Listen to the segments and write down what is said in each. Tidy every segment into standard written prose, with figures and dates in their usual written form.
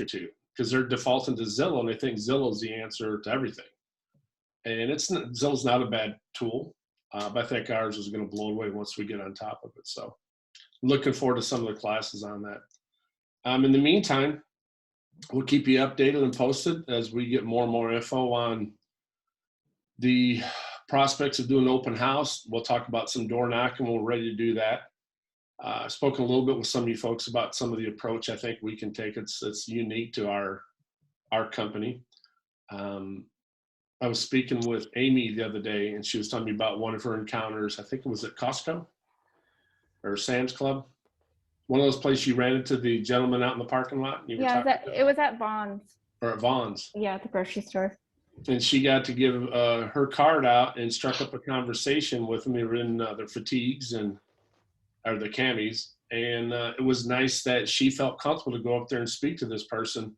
to, because they're defaulting to Zillow and they think Zillow is the answer to everything. And Zillow's not a bad tool, but I think ours is going to blow away once we get on top of it. So I'm looking forward to some of the classes on that. In the meantime, we'll keep you updated and posted as we get more and more info on the prospects of doing open house. We'll talk about some door knocking when we're ready to do that. I've spoken a little bit with some of you folks about some of the approach I think we can take. It's unique to our company. I was speaking with Amy the other day, and she was telling me about one of her encounters. I think it was at Costco or Sam's Club. One of those places you ran into the gentleman out in the parking lot. And it was at Vaughn's. Or at Vaughn's. Yeah, at the grocery store. And she got to give her card out and struck up a conversation with them. They were in their fatigues or the camis. And it was nice that she felt comfortable to go up there and speak to this person,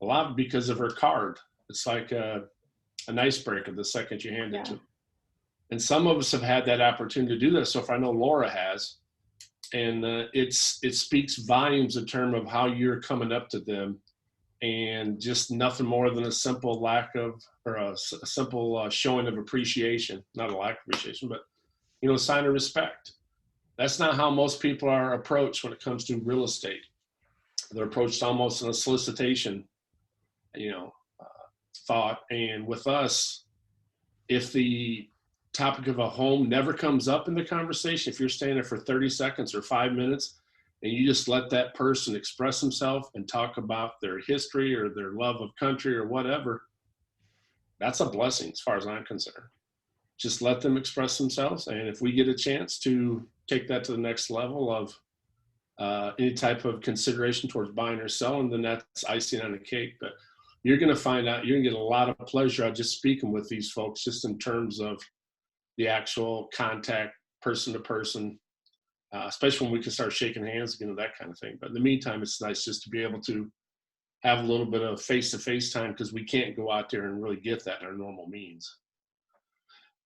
a lot because of her card. It's like an icebreaker the second you hand it to them. And some of us have had that opportunity to do this. So if I know Laura has, and it speaks volumes in terms of how you're coming up to them, and just nothing more than a simple a simple showing of appreciation, not a lack of appreciation, but, a sign of respect. That's not how most people are approached when it comes to real estate. They're approached almost in a solicitation, thought. And with us, if the topic of a home never comes up in the conversation, if you're staying there for 30 seconds or 5 minutes, and you just let that person express himself and talk about their history or their love of country or whatever, that's a blessing as far as I'm concerned. Just let them express themselves. And if we get a chance to take that to the next level of any type of consideration towards buying or selling, then that's icing on the cake. But you're going to find out, you're going to get a lot of pleasure out just speaking with these folks, just in terms of the actual contact, person to person, especially when we can start shaking hands again and that kind of thing. But in the meantime, it's nice just to be able to have a little bit of face-to-face time, because we can't go out there and really get that in our normal means.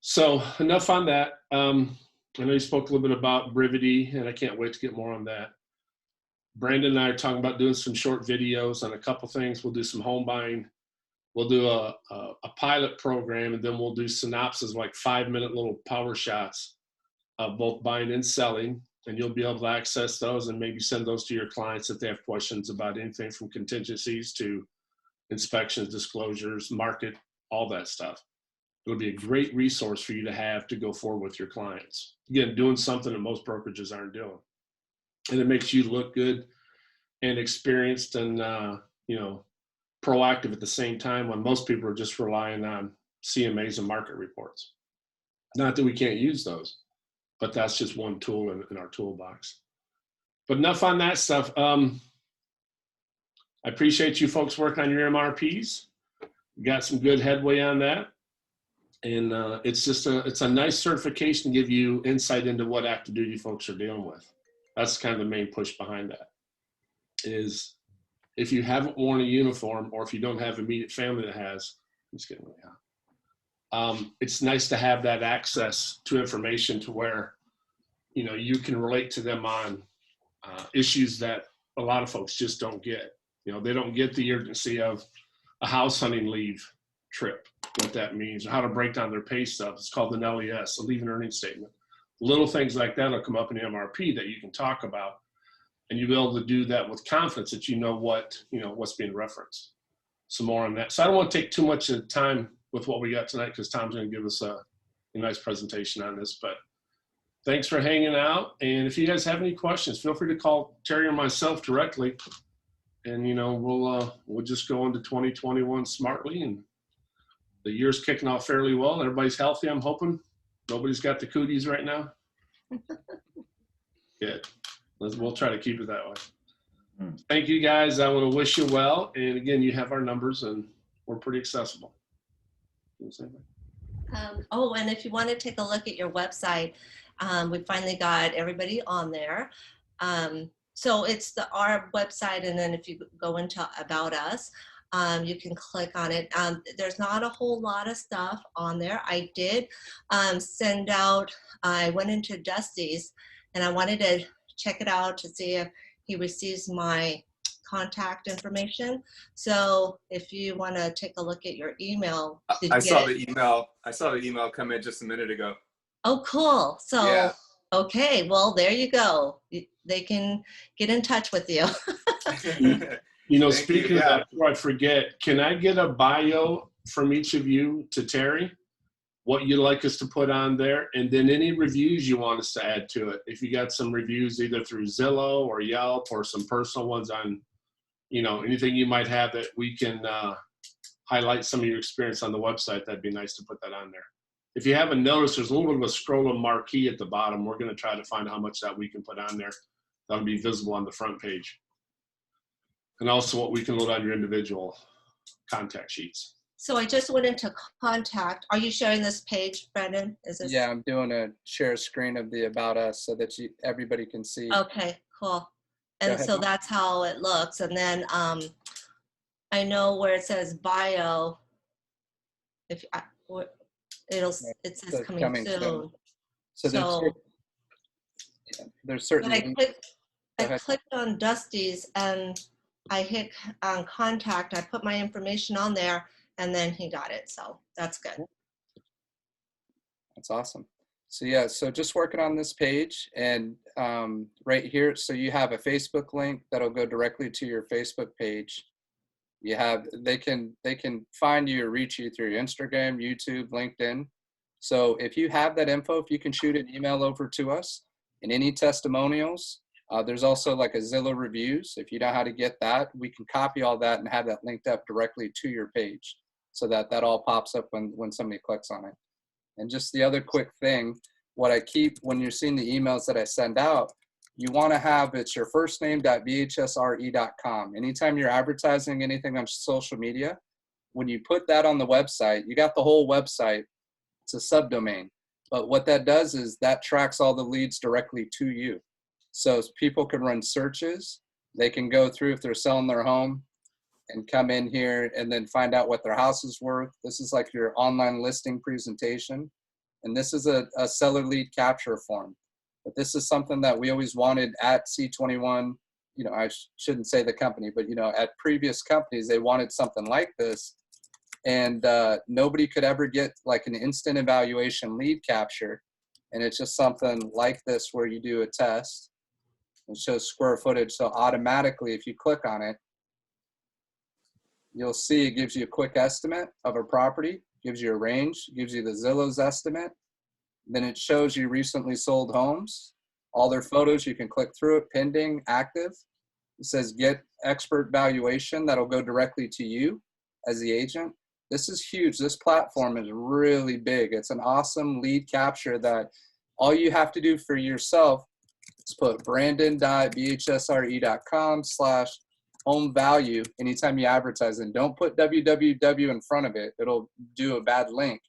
So enough on that. I know you spoke a little bit about brevity, and I can't wait to get more on that. Brandon and I are talking about doing some short videos on a couple things. We'll do some home buying. We'll do a pilot program, and then we'll do synopsis, like 5-minute little power shots of both buying and selling. And you'll be able to access those and maybe send those to your clients if they have questions about anything from contingencies to inspections, disclosures, market, all that stuff. It'll be a great resource for you to have to go forward with your clients. Again, doing something that most brokerages aren't doing. And it makes you look good and experienced and, proactive at the same time, when most people are just relying on CMAs and market reports. Not that we can't use those, but that's just one tool in our toolbox. But enough on that stuff. I appreciate you folks working on your MRPs. Got some good headway on that. And it's a nice certification to give you insight into what active duty folks are dealing with. That's kind of the main push behind that, is if you haven't worn a uniform, or if you don't have immediate family that has, I'm just getting really hot. It's nice to have that access to information to where, you can relate to them on issues that a lot of folks just don't get. They don't get the urgency of a house hunting leave trip, what that means, or how to break down their pay stubs. It's called an LES, a leave and earnings statement. Little things like that will come up in the MRP that you can talk about, and you'll be able to do that with confidence that what's being referenced. Some more on that. So I don't want to take too much of time with what we got tonight, because Tom's going to give us a nice presentation on this. But thanks for hanging out. And if you guys have any questions, feel free to call Terry or myself directly. And we'll just go into 2021 smartly. And the year's kicking off fairly well. Everybody's healthy, I'm hoping. Nobody's got the cooties right now. Good. We'll try to keep it that way. Thank you, guys. I want to wish you well. And again, you have our numbers, and we're pretty accessible. And if you want to take a look at your website, we finally got everybody on there. So it's our website, and then if you go into About Us, you can click on it. There's not a whole lot of stuff on there. I did send out, I went into Dusty's, and I wanted to check it out to see if he receives my contact information. So if you want to take a look at your email, did I you saw get it? the email. I saw the email come in just a minute ago. Oh, cool. So, Yeah. okay, well, there you go. They can get in touch with you. You know, Thank speaking you, of yeah. that, before I forget, can I get a bio from each of you to Terry? What you'd like us to put on there, and then any reviews you want us to add to it. If you got some reviews either through Zillow or Yelp or some personal ones on, you know, anything you might have that we can highlight some of your experience on the website, that'd be nice to put that on there. If you haven't noticed, there's a little bit of a scroll marquee at the bottom. We're going to try to find how much that we can put on there that'll be visible on the front page. And also what we can load on your individual contact sheets. So I just went into contact. Are you sharing this page, Brendan? Is this? Yeah, I'm doing a share screen of the About Us so that everybody can see. Okay, cool. Go And ahead, so Mom. that's how it looks. And then I know where it says bio. If it says says coming, coming soon. soon. So there's certain. But I ahead. clicked on Dusty's and I hit on contact. I put my information on there, and then he got it. So that's good. That's awesome. So yeah, so just working on this page, and right here, so you have a Facebook link that'll go directly to your Facebook page. You have, they can find you or reach you through your Instagram, YouTube, LinkedIn. So if you have that info, if you can shoot an email over to us, and any testimonials, there's also like a Zillow reviews. If you know how to get that, we can copy all that and have that linked up directly to your page, so that all pops up when somebody clicks on it. And just the other quick thing, what I keep when you're seeing the emails that I send out, you want to have it's your first name.vhsre.com. Anytime you're advertising anything on social media, when you put that on the website, you got the whole website. It's a subdomain. But what that does is that tracks all the leads directly to you. So people can run searches. They can go through if they're selling their home and come in here and then find out what their house is worth. This is like your online listing presentation. And this is a seller lead capture form. But this is something that we always wanted at C21. You know, I shouldn't say the company, but, you know, at previous companies, they wanted something like this. And nobody could ever get like an instant evaluation lead capture. And it's just something like this where you do a test. It shows square footage. So automatically, if you click on it, you'll see it gives you a quick estimate of a property, gives you a range, gives you the Zillow's estimate. Then it shows you recently sold homes, all their photos. You can click through it, pending, active. It says get expert valuation. That'll go directly to you as the agent. This is huge. This platform is really big. It's an awesome lead capture that all you have to do for yourself is put brandon.bhsre.com/home value anytime you advertise, and don't put www in front of it. It'll do a bad link.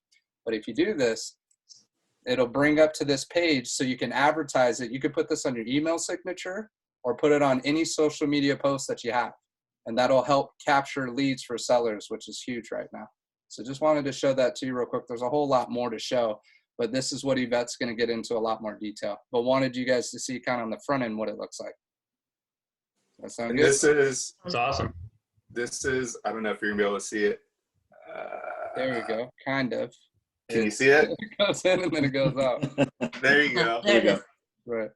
But if you do this, it'll bring up to this page so you can advertise it. You could put this on your email signature or put it on any social media post that you have. And that'll help capture leads for sellers, which is huge right now. So just wanted to show that to you real quick. There's a whole lot more to show, but this is what Yvette's going to get into a lot more detail. But wanted you guys to see kind of on the front end what it looks like. That sound good? That's awesome. This is, I don't know if you're gonna be able to see it. There you go, kind of. Can you see it? It goes in and then it goes out. There you go. There it is. Right.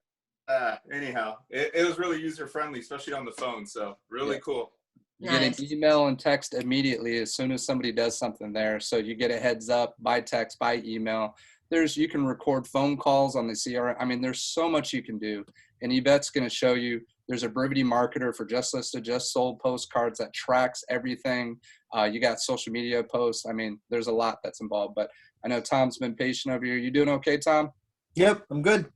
Anyhow, it was really user friendly, especially on the phone. So really cool. You get Nice. an email and text immediately as soon as somebody does something there. So you get a heads up by text, by email. You can record phone calls on the CRM. I mean, there's so much you can do. And Yvette's going to show you, there's a Brivity marketer for just listed, just sold postcards that tracks everything. You got social media posts. I mean, there's a lot that's involved, but I know Tom's been patient over here. You doing okay, Tom? Yep, I'm good.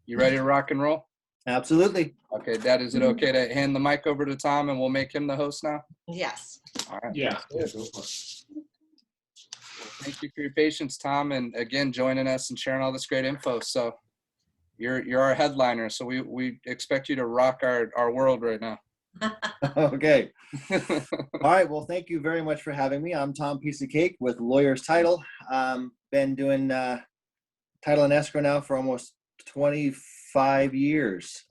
You ready to rock and roll? Absolutely. Okay, Dad, is it okay to hand the mic over to Tom and we'll make him the host now? Yes. All right. Yeah. Thank you for your patience, Tom, and again joining us and sharing all this great info. So you're our headliner, so we expect you to rock our world right now. Okay. All right. Well, thank you very much for having me. I'm Tom Piece of Cake with Lawyer's Title. Been doing title and escrow now for almost 25 years.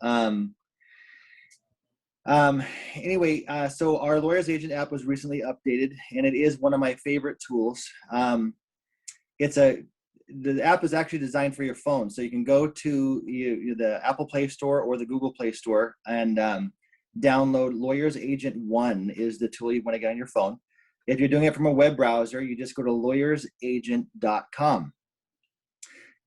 Anyway, so our Lawyer's Agent app was recently updated, and it is one of my favorite tools. The app is actually designed for your phone, so you can go to the Apple Play Store or the Google Play Store and download Lawyer's Agent 1 is the tool you want to get on your phone. If you're doing it from a web browser, you just go to lawyersagent.com.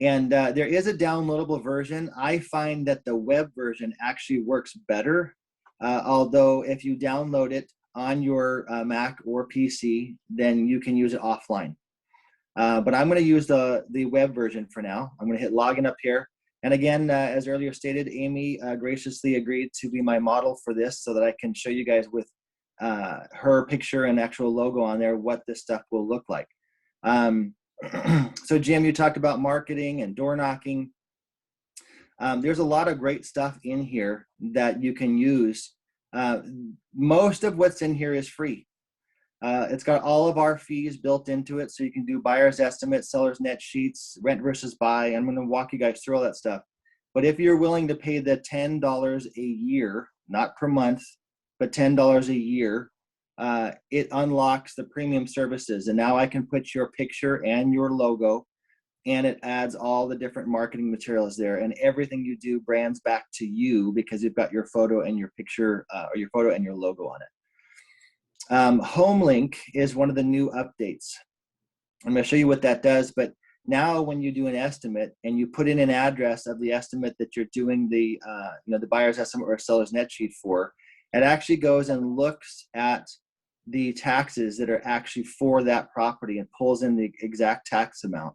And there is a downloadable version. I find that the web version actually works better. Although if you download it on your Mac or PC, then you can use it offline. But I'm going to use the web version for now. I'm going to hit login up here. And again, as earlier stated, Amy graciously agreed to be my model for this so that I can show you guys with her picture and actual logo on there what this stuff will look like. So Jim, you talked about marketing and door knocking. There's a lot of great stuff in here that you can use. Most of what's in here is free. It's got all of our fees built into it, so you can do buyer's estimates, seller's net sheets, rent versus buy. I'm going to walk you guys through all that stuff. But if you're willing to pay the $10 a year, not per month, but $10 a year, it unlocks the premium services. And now I can put your picture and your logo, and it adds all the different marketing materials there. And everything you do brands back to you because you've got your photo and your picture, or your photo and your logo on it. HomeLink is one of the new updates. I'm going to show you what that does, but now when you do an estimate and you put in an address of the estimate that you're doing the buyer's estimate or seller's net sheet for, it actually goes and looks at the taxes that are actually for that property and pulls in the exact tax amount.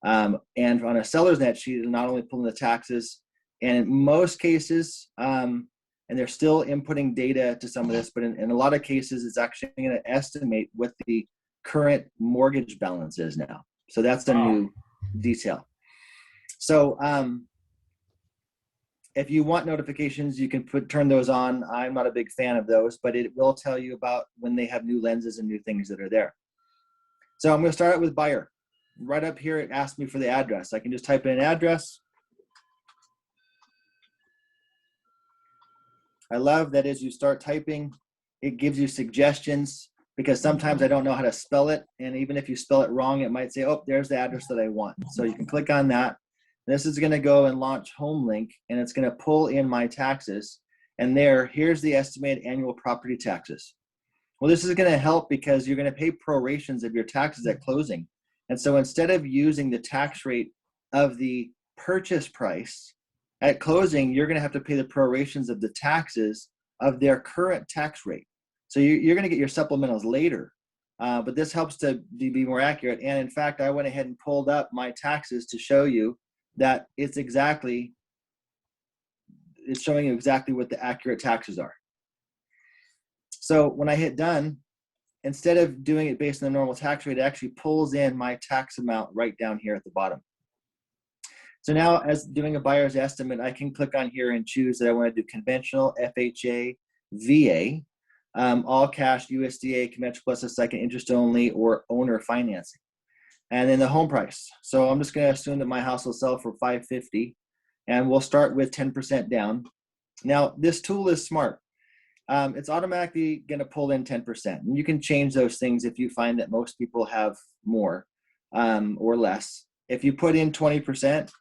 And on a seller's net sheet, it'll not only pull in the taxes, and in most cases, and they're still inputting data to some of this, but in a lot of cases, it's actually going to estimate what the current mortgage balance is now. So that's a new detail. So if you want notifications, you can turn those on. I'm not a big fan of those, but it will tell you about when they have new lenses and new things that are there. So I'm going to start out with buyer. Right up here, it asks me for the address. I can just type in an address. I love that as you start typing, it gives you suggestions because sometimes I don't know how to spell it. And even if you spell it wrong, it might say, oh, there's the address that I want. So you can click on that. This is going to go and launch HomeLink, and it's going to pull in my taxes. And here's the estimated annual property taxes. Well, this is going to help because you're going to pay prorations of your taxes at closing. And so instead of using the tax rate of the purchase price, at closing, you're going to have to pay the prorations of the taxes of their current tax rate. So you're going to get your supplementals later, but this helps to be more accurate. And in fact, I went ahead and pulled up my taxes to show you that it's showing you exactly what the accurate taxes are. So when I hit done, instead of doing it based on the normal tax rate, it actually pulls in my tax amount right down here at the bottom. So now as doing a buyer's estimate, I can click on here and choose that I want to do conventional, FHA, VA, all cash, USDA, conventional plus a second interest only, or owner financing. And then the home price. So I'm just going to assume that my house will sell for $550, and we'll start with 10% down. Now this tool is smart. It's automatically going to pull in 10%. And you can change those things if you find that most people have more or less. If you put in 20%,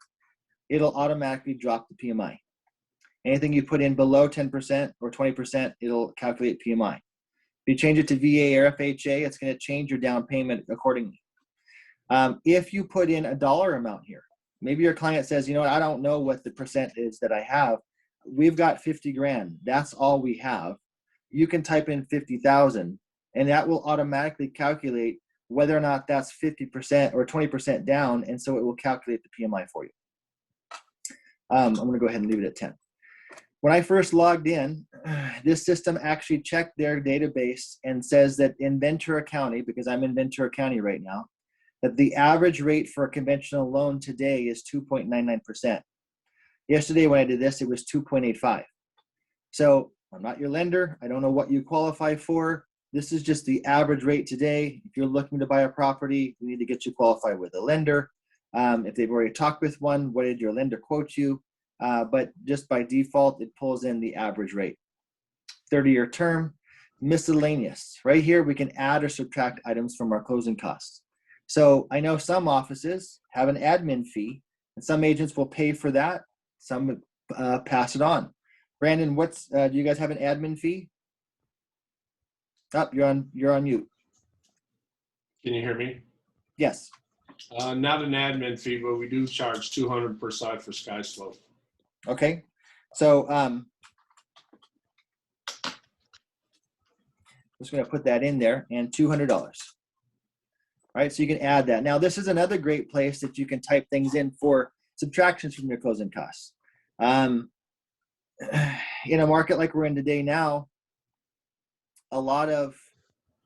it'll automatically drop the PMI. Anything you put in below 10% or 20%, it'll calculate PMI. If you change it to VA or FHA, it's going to change your down payment accordingly. If you put in a dollar amount here, maybe your client says, you know what, I don't know what the percent is that I have. We've got 50 grand. That's all we have. You can type in 50,000, and that will automatically calculate whether or not that's 50% or 20% down, and so it will calculate the PMI for you. I'm going to go ahead and leave it at 10. When I first logged in, this system actually checked their database and says that in Ventura County, because I'm in Ventura County right now, that the average rate for a conventional loan today is 2.99%. Yesterday when I did this, it was 2.85. So I'm not your lender. I don't know what you qualify for. This is just the average rate today. If you're looking to buy a property, we need to get you qualified with a lender. If they've already talked with one, what did your lender quote you? But just by default, it pulls in the average rate. 30-year term. Miscellaneous. Right here, we can add or subtract items from our closing costs. So I know some offices have an admin fee, and some agents will pay for that. Some pass it on. Brandon, do you guys have an admin fee? Oh, you're on mute. Can you hear me? Yes. Not an admin fee, but we do charge $200 per side for SkySlope. Okay. So just going to put that in there, and $200. All right, so you can add that. Now, this is another great place that you can type things in for subtractions from your closing costs. In a market like we're in today now, a lot of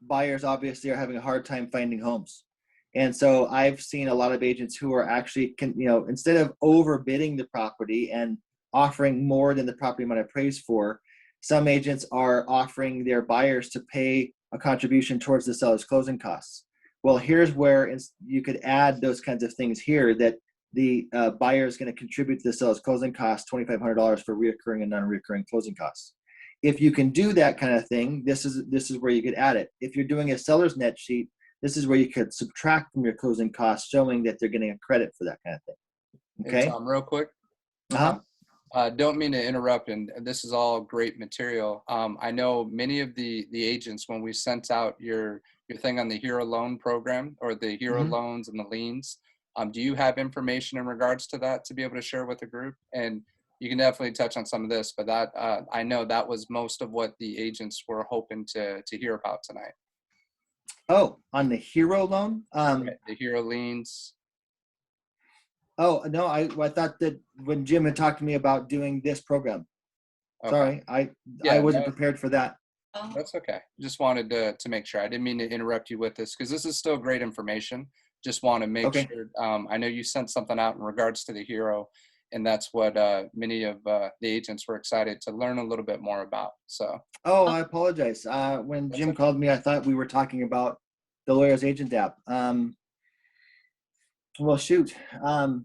buyers obviously are having a hard time finding homes. And so I've seen a lot of agents who are actually, instead of overbidding the property and offering more than the property might appraise for, some agents are offering their buyers to pay a contribution towards the seller's closing costs. Well, here's where you could add those kinds of things here, that the buyer is going to contribute to the seller's closing costs, $2,500 for reoccurring and non-reoccurring closing costs. If you can do that kind of thing, this is where you could add it. If you're doing a seller's net sheet, this is where you could subtract from your closing costs, showing that they're getting a credit for that kind of thing. Okay. Hey, Tom, real quick. Don't mean to interrupt, and this is all great material. I know many of the agents, when we sent out your thing on the Hero Loan program, or the Hero Loans and the liens, do you have information in regards to that to be able to share with the group? And you can definitely touch on some of this, but that I know that was most of what the agents were hoping to hear about tonight. Oh, on the Hero Loan? The Hero liens. Oh, no, I thought that when Jim had talked to me about doing this program. Okay. Sorry, I wasn't prepared for that. That's okay. Just wanted to make sure. I didn't mean to interrupt you with this, because this is still great information. Just want to make sure. I know you sent something out in regards to the Hero, and that's what many of the agents were excited to learn a little bit more about. So. Oh, I apologize. When Jim called me, I thought we were talking about the Lawyer's Agent app. Well, shoot. Oh,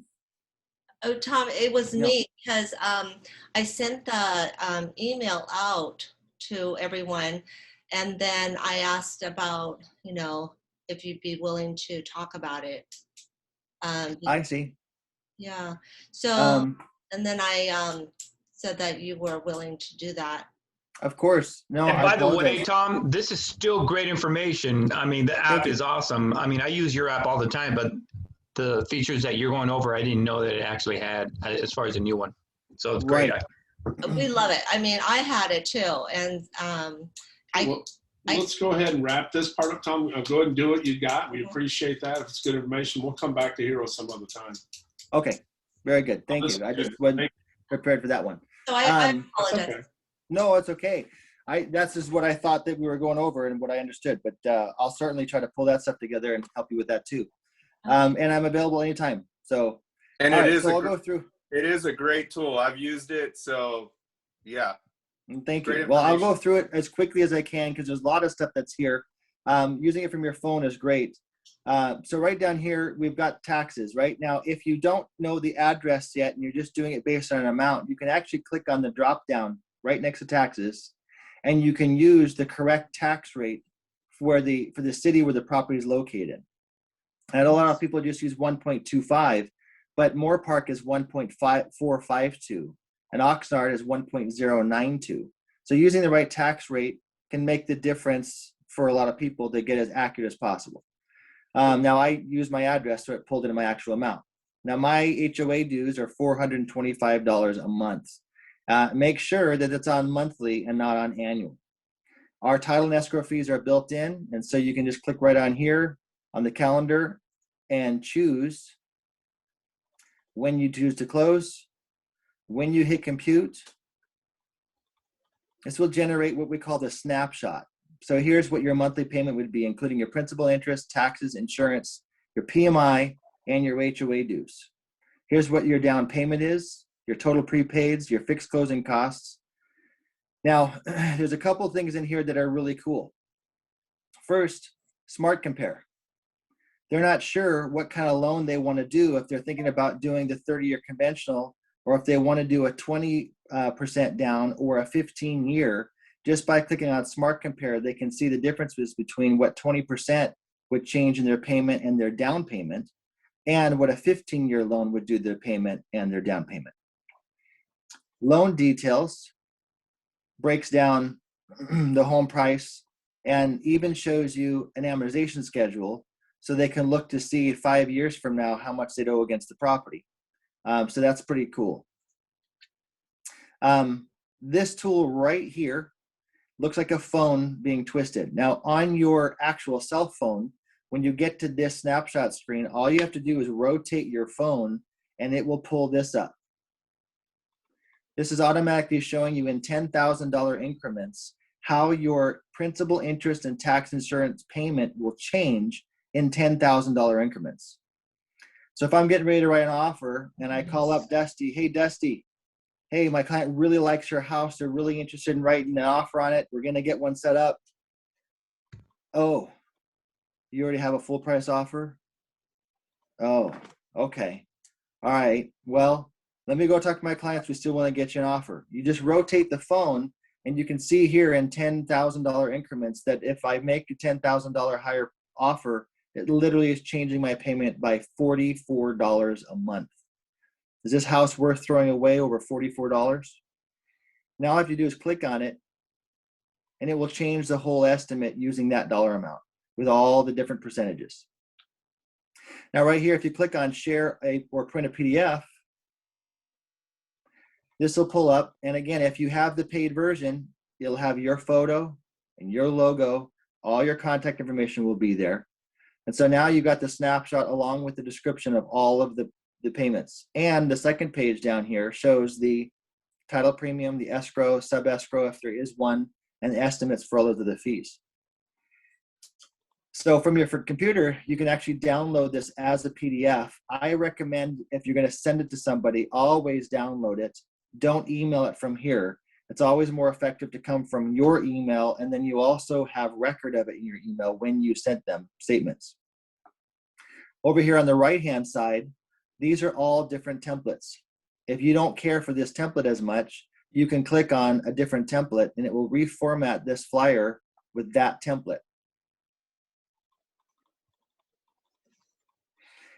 Tom, it was me, because I sent the email out to everyone, and then I asked about, if you'd be willing to talk about it. I see. Yeah. So, and then I said that you were willing to do that. Of course. No, and by the way, Tom, this is still great information. I mean, the app is awesome. I mean, I use your app all the time, but the features that you're going over, I didn't know that it actually had as far as a new one. So it's great. We love it. I mean, I had it too. And let's go ahead and wrap this part up, Tom. Go ahead and do what you got. We appreciate that. If it's good information, we'll come back to Hero some other time. Okay. Very good. Thank you. I just wasn't prepared for that one. So I apologize. Okay. No, it's okay. That's just what I thought that we were going over and what I understood, but I'll certainly try to pull that stuff together and help you with that too. And I'm available anytime. So, and I'll go through. It is a great tool. I've used it. So yeah. Thank you. Well, I'll go through it as quickly as I can, because there's a lot of stuff that's here. Using it from your phone is great. So right down here, we've got taxes. Right now, if you don't know the address yet and you're just doing it based on an amount, you can actually click on the drop down right next to taxes, and you can use the correct tax rate for the city where the property is located. And a lot of people just use 1.25, but Moore Park is 1.452, and Oxnard is 1.092. So using the right tax rate can make the difference for a lot of people to get as accurate as possible. Now I use my address, so it pulled into my actual amount. Now my HOA dues are $425 a month. Make sure that it's on monthly and not on annual. Our title and escrow fees are built in, and so you can just click right on here on the calendar and choose when you choose to close. When you hit compute, this will generate what we call the snapshot. So here's what your monthly payment would be, including your principal, interest, taxes, insurance, your PMI, and your HOA dues. Here's what your down payment is, your total prepaids, your fixed closing costs. Now, there's a couple things in here that are really cool. First, Smart Compare. They're not sure what kind of loan they want to do, if they're thinking about doing the 30-year conventional, or if they want to do a 20% down or a 15-year. just by clicking on Smart Compare, they can see the differences between what 20% would change in their payment and their down payment, and what a 15-year loan would do to their payment and their down payment. Loan details breaks down the home price and even shows you an amortization schedule, so they can look to see 5 years from now how much they'd owe against the property. So that's pretty cool. This tool right here looks like a phone being twisted. Now, on your actual cell phone, when you get to this snapshot screen, all you have to do is rotate your phone and it will pull this up. This is automatically showing you in $10,000 increments how your principal, interest, and tax insurance payment will change in $10,000 increments. So if I'm getting ready to write an offer and I call up Dusty, hey Dusty, hey, my client really likes your house. They're really interested in writing an offer on it. We're going to get one set up. Oh, you already have a full price offer? Oh, okay. All right. Well, let me go talk to my clients. We still want to get you an offer. You just rotate the phone and you can see here in $10,000 increments that if I make a $10,000 higher offer, it literally is changing my payment by $44 a month. Is this house worth throwing away over $44? Now all I have to do is click on it and it will change the whole estimate using that dollar amount with all the different percentages. Now right here, if you click on share or print a PDF, this will pull up. And again, if you have the paid version, it'll have your photo and your logo, all your contact information will be there. And so now you got the snapshot along with the description of all of the payments. And the second page down here shows the title premium, the escrow, sub-escrow if there is one, and the estimates for all of the fees. So from your computer, you can actually download this as a PDF. I recommend if you're going to send it to somebody, always download it. Don't email it from here. It's always more effective to come from your email, and then you also have record of it in your email when you sent them statements. Over here on the right-hand side, these are all different templates. If you don't care for this template as much, you can click on a different template and it will reformat this flyer with that template.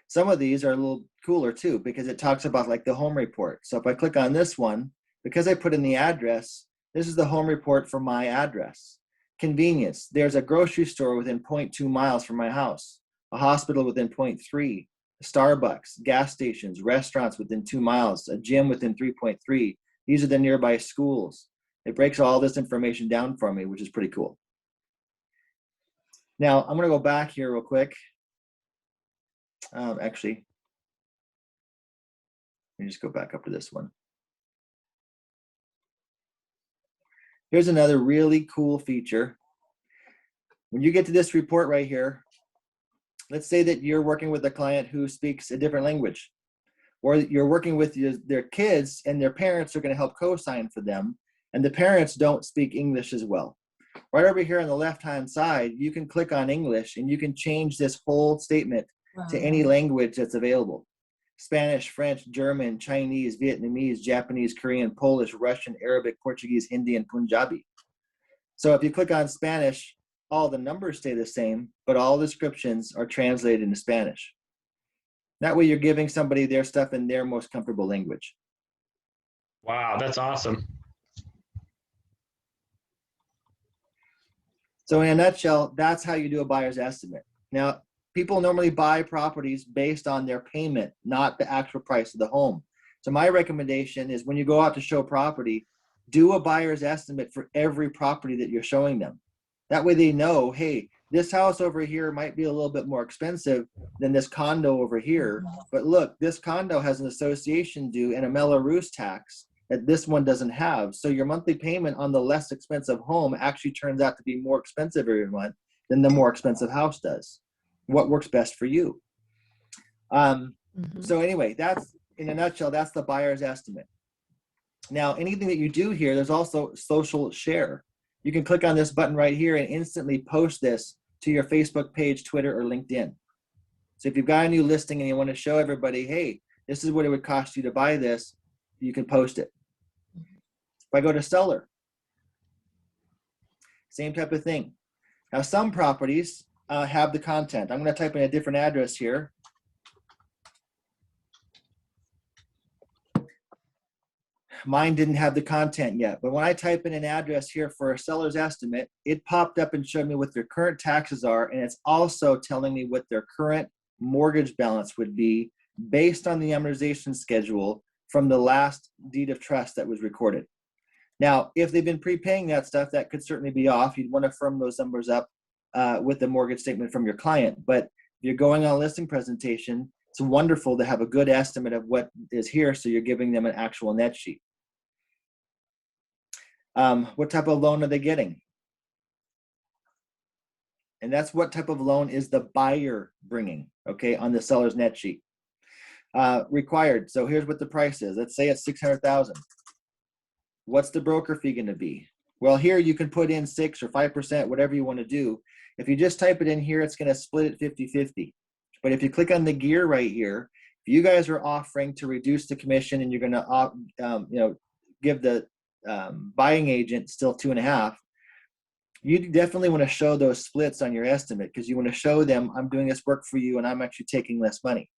Some of these are a little cooler too because it talks about like the home report. So if I click on this one, because I put in the address, this is the home report for my address. Convenience, there's a grocery store within 0.2 miles from my house, a hospital within 0.3, Starbucks, gas stations, restaurants within 2 miles, a gym within 3.3. These are the nearby schools. It breaks all this information down for me, which is pretty cool. Now, I'm going to go back here real quick. Actually, let me just go back up to this one. Here's another really cool feature. When you get to this report right here, let's say that you're working with a client who speaks a different language, or you're working with their kids and their parents are going to help co-sign for them, and the parents don't speak English as well. Right over here on the left-hand side, you can click on English and you can change this whole statement to any language that's available. Spanish, French, German, Chinese, Vietnamese, Japanese, Korean, Polish, Russian, Arabic, Portuguese, Hindi, and Punjabi. So if you click on Spanish, all the numbers stay the same, but all descriptions are translated into Spanish. That way you're giving somebody their stuff in their most comfortable language. Wow, that's awesome. So in a nutshell, that's how you do a buyer's estimate. Now, people normally buy properties based on their payment, not the actual price of the home. So my recommendation is when you go out to show property, do a buyer's estimate for every property that you're showing them. That way they know, hey, this house over here might be a little bit more expensive than this condo over here. But look, this condo has an association due and a Melrose tax that this one doesn't have. So your monthly payment on the less expensive home actually turns out to be more expensive every month than the more expensive house does. What works best for you? So anyway, that's in a nutshell, that's the buyer's estimate. Now, anything that you do here, there's also social share. You can click on this button right here and instantly post this to your Facebook page, Twitter, or LinkedIn. So if you've got a new listing and you want to show everybody, hey, this is what it would cost you to buy this, you can post it. If I go to seller, Same type of thing. Now, some properties have the content. I'm going to type in a different address here. Mine didn't have the content yet, but when I type in an address here for a seller's estimate, it popped up and showed me what their current taxes are, and it's also telling me what their current mortgage balance would be based on the amortization schedule from the last deed of trust that was recorded. Now, if they've been prepaying that stuff, that could certainly be off. You'd want to firm those numbers up with the mortgage statement from your client. But if you're going on a listing presentation, it's wonderful to have a good estimate of what is here, so you're giving them an actual net sheet. What type of loan are they getting? And that's what type of loan is the buyer bringing, okay, on the seller's net sheet. Required, so here's what the price is. Let's say it's $600,000. What's the broker fee going to be? Well, here you can put in 6 or 5%, whatever you want to do. If you just type it in here, it's going to split it 50-50. But if you click on the gear right here, if you guys are offering to reduce the commission and you're going to, give the buying agent still 2.5, you definitely want to show those splits on your estimate, because you want to show them, I'm doing this work for you and I'm actually taking less money.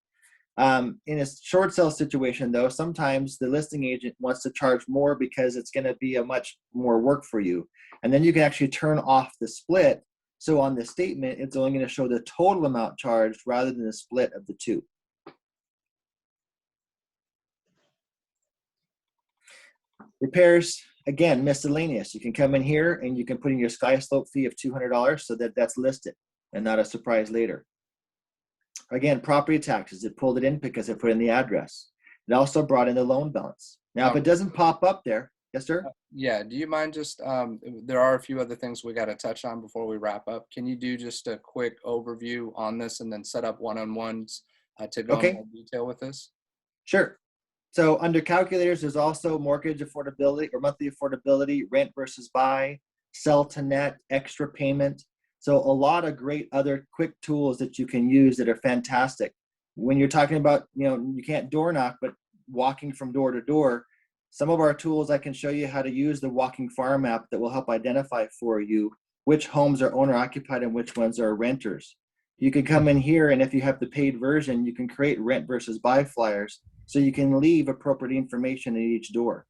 In a short sale situation, though, sometimes the listing agent wants to charge more because it's going to be a much more work for you. And then you can actually turn off the split. So on the statement, it's only going to show the total amount charged rather than the split of the two. Repairs, again, miscellaneous. You can come in here and you can put in your sky slope fee of $200 so that that's listed and not a surprise later. Again, property taxes, it pulled it in because it put in the address. It also brought in the loan balance. Now, if it doesn't pop up there, yes, sir? Yeah, do you mind just, there are a few other things we got to touch on before we wrap up. Can you do just a quick overview on this and then set up one-on-ones to go in more detail with this? Sure. So under calculators, there's also mortgage affordability or monthly affordability, rent versus buy, sell to net, extra payment. So a lot of great other quick tools that you can use that are fantastic. When you're talking about, you can't door knock, but walking from door to door, some of our tools, I can show you how to use the walking farm app that will help identify for you which homes are owner occupied and which ones are renters. You can come in here, and if you have the paid version, you can create rent versus buy flyers so you can leave appropriate information at each door.